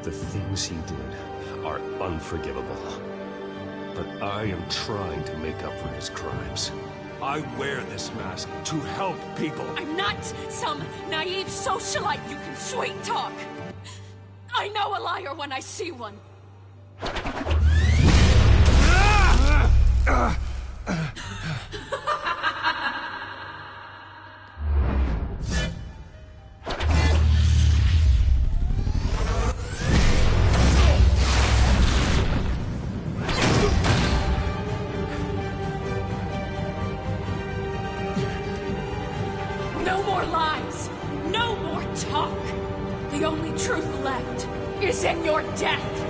The things he did are unforgivable. But I am trying to make up for his crimes. I wear this mask to help people. I'm not some naive socialite you can sweet talk. I know a liar when I see one. No more lies! No more talk! The only truth left is in your death!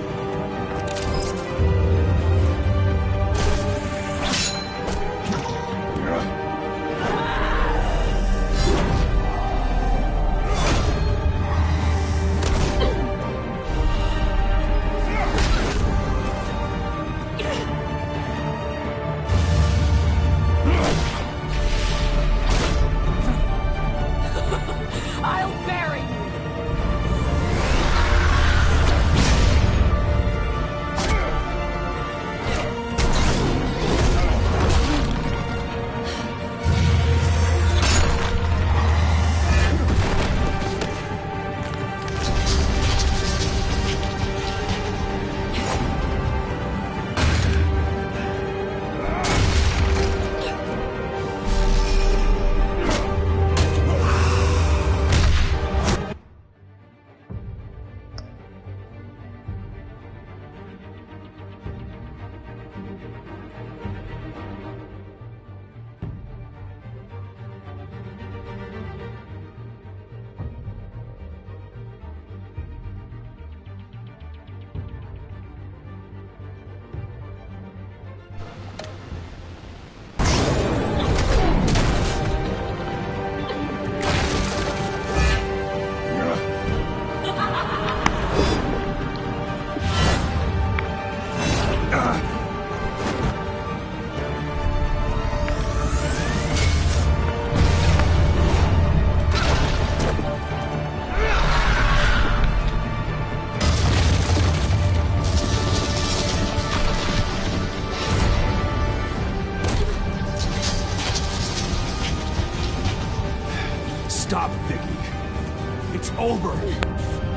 over.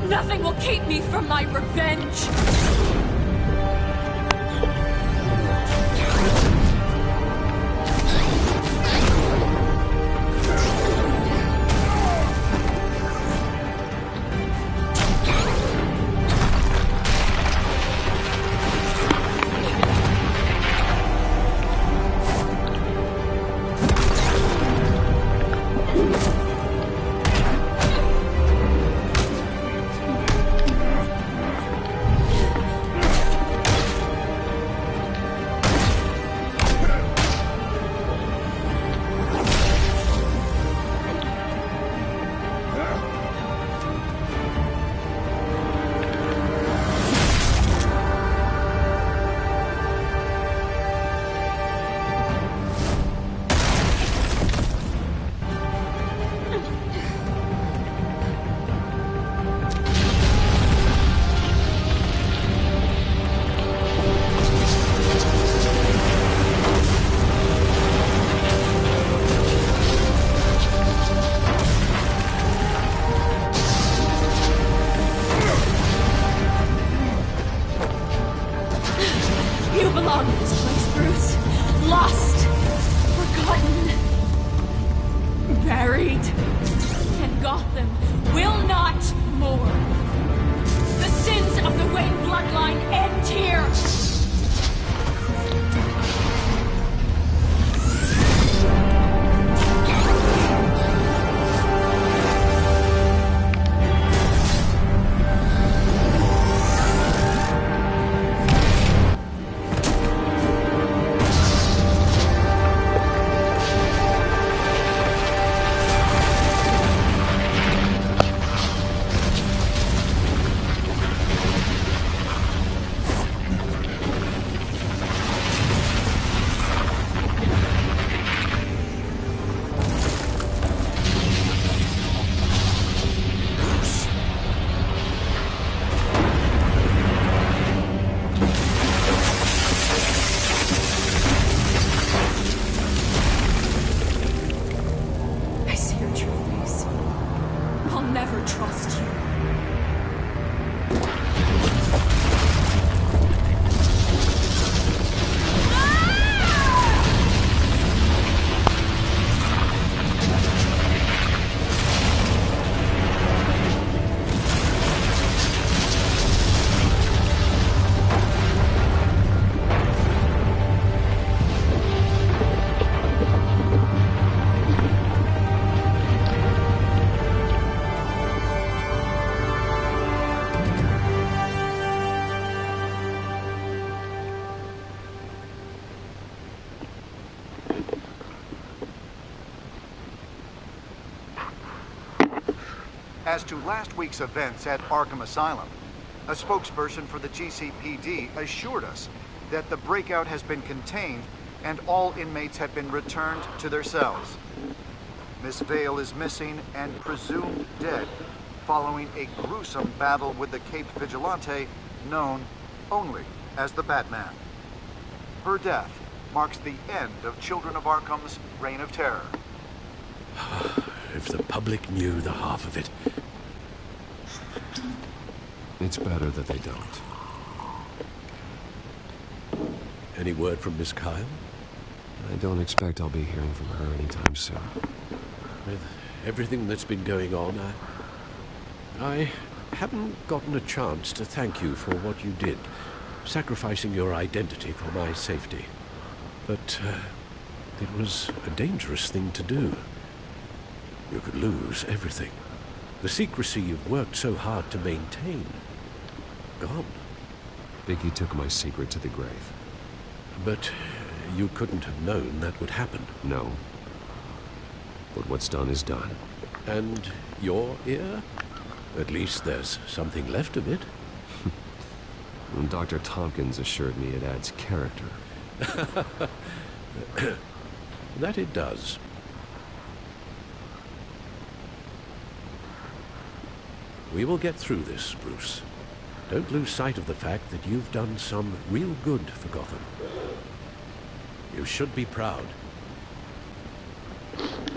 Nothing will keep me from my revenge. As to last week's events at Arkham Asylum, a spokesperson for the GCPD assured us that the breakout has been contained and all inmates have been returned to their cells. Miss Vale is missing and presumed dead following a gruesome battle with the Caped Vigilante known only as the Batman. Her death marks the end of Children of Arkham's reign of terror. If the public knew the half of it. It's better that they don't. Any word from Miss Kyle? I don't expect I'll be hearing from her anytime soon. With everything that's been going on, I haven't gotten a chance to thank you for what you did, sacrificing your identity for my safety. But it was a dangerous thing to do. You could lose everything. The secrecy you've worked so hard to maintain. Gone. Vicky took my secret to the grave. But you couldn't have known that would happen. No. But what's done is done. And your ear? At least there's something left of it. And Dr. Tompkins assured me it adds character. That it does. We will get through this, Bruce. Don't lose sight of the fact that you've done some real good for Gotham. You should be proud.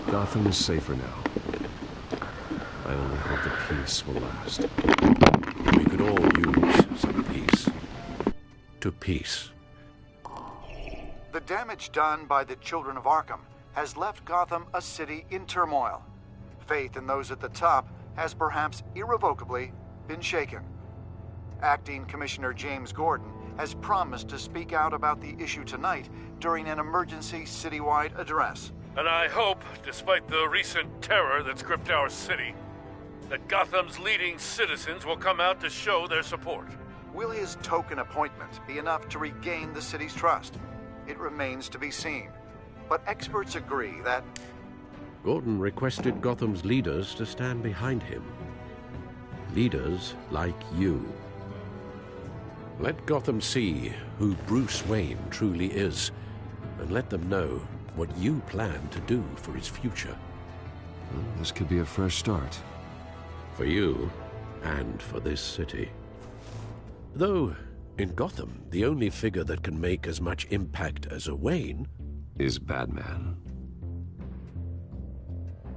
Gotham is safer now. I only hope the peace will last. We could all use some peace. To peace. The damage done by the Children of Arkham has left Gotham a city in turmoil. Faith in those at the top has perhaps irrevocably been shaken. Acting Commissioner James Gordon has promised to speak out about the issue tonight during an emergency citywide address. And I hope, despite the recent terror that's gripped our city, that Gotham's leading citizens will come out to show their support. Will his token appointment be enough to regain the city's trust? It remains to be seen. But experts agree that Gordon requested Gotham's leaders to stand behind him. Leaders like you. Let Gotham see who Bruce Wayne truly is, and let them know what you plan to do for his future. Well, this could be a fresh start. For you, and for this city. Though, in Gotham, the only figure that can make as much impact as a Wayne is Batman.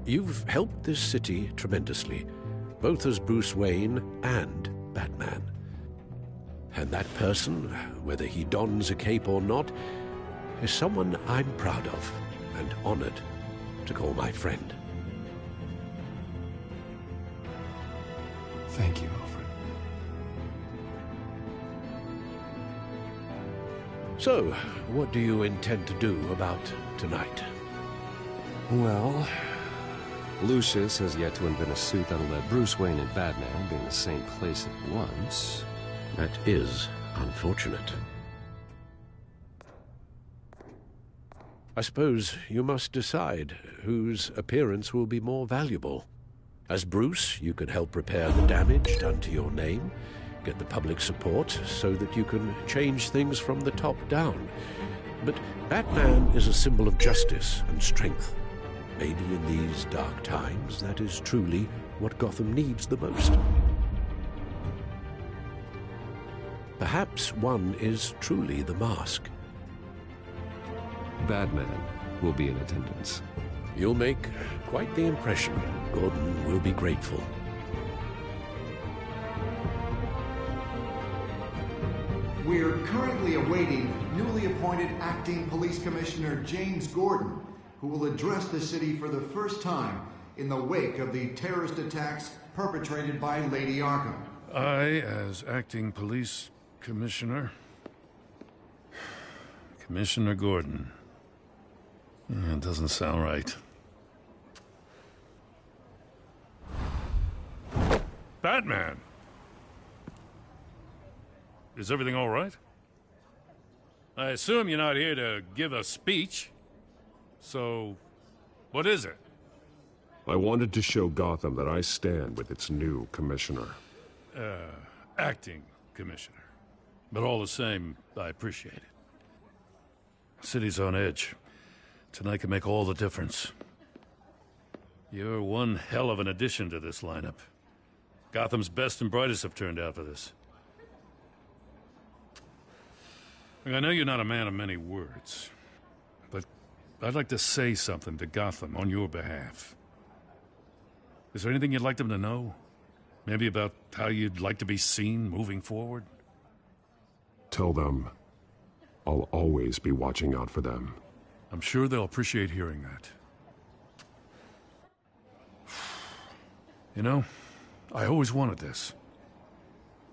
You've helped this city tremendously, both as Bruce Wayne and Batman. And that person, whether he dons a cape or not, is someone I'm proud of and honored to call my friend. Thank you, Alfred. So, what do you intend to do about tonight? Well, Lucius has yet to invent a suit that'll let Bruce Wayne and Batman be in the same place at once. That is unfortunate. I suppose you must decide whose appearance will be more valuable. As Bruce, you can help repair the damage done to your name, get the public support so that you can change things from the top down. But Batman is a symbol of justice and strength. Maybe in these dark times, that is truly what Gotham needs the most. Perhaps one is truly the Mask. Batman will be in attendance. You'll make quite the impression. Gordon will be grateful. We're currently awaiting newly appointed Acting Police Commissioner James Gordon, who will address the city for the first time in the wake of the terrorist attacks perpetrated by Lady Arkham. I, as Acting Police Commissioner... Commissioner Gordon. It doesn't sound right. Batman! Is everything all right? I assume you're not here to give a speech. So, what is it? I wanted to show Gotham that I stand with its new commissioner. Acting commissioner. But all the same, I appreciate it. The city's on edge. Tonight can make all the difference. You're one hell of an addition to this lineup. Gotham's best and brightest have turned out for this. I know you're not a man of many words, but I'd like to say something to Gotham on your behalf. Is there anything you'd like them to know? Maybe about how you'd like to be seen moving forward? Tell them I'll always be watching out for them. I'm sure they'll appreciate hearing that. You know, I always wanted this.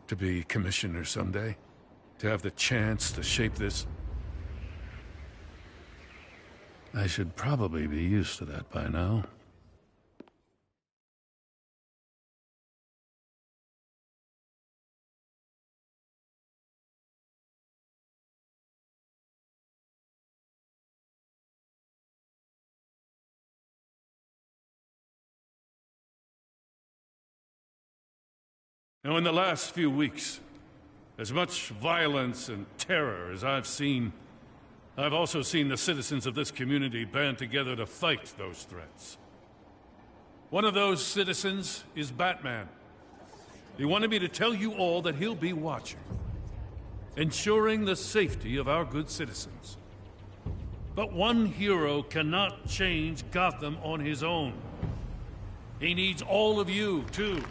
To be commissioner someday. To have the chance to shape this. I should probably be used to that by now. Now, in the last few weeks, as much violence and terror as I've seen, I've also seen the citizens of this community band together to fight those threats. One of those citizens is Batman. He wanted me to tell you all that he'll be watching, ensuring the safety of our good citizens. But one hero cannot change Gotham on his own. He needs all of you, too.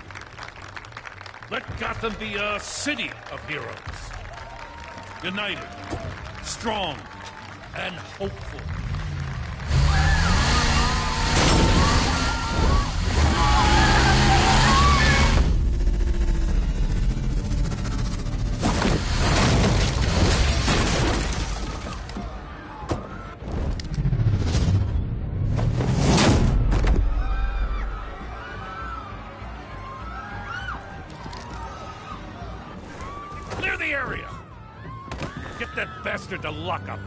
Let Gotham be a city of heroes. United, strong, and hopeful. Clear the area! Get that bastard to lock up.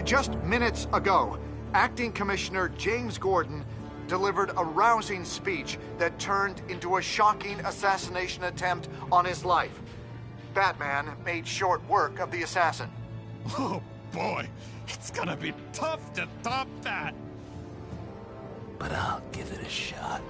Just minutes ago, Acting Commissioner James Gordon delivered a rousing speech that turned into a shocking assassination attempt on his life. Batman made short work of the assassin. Oh boy, it's gonna be tough to top that. But I'll give it a shot.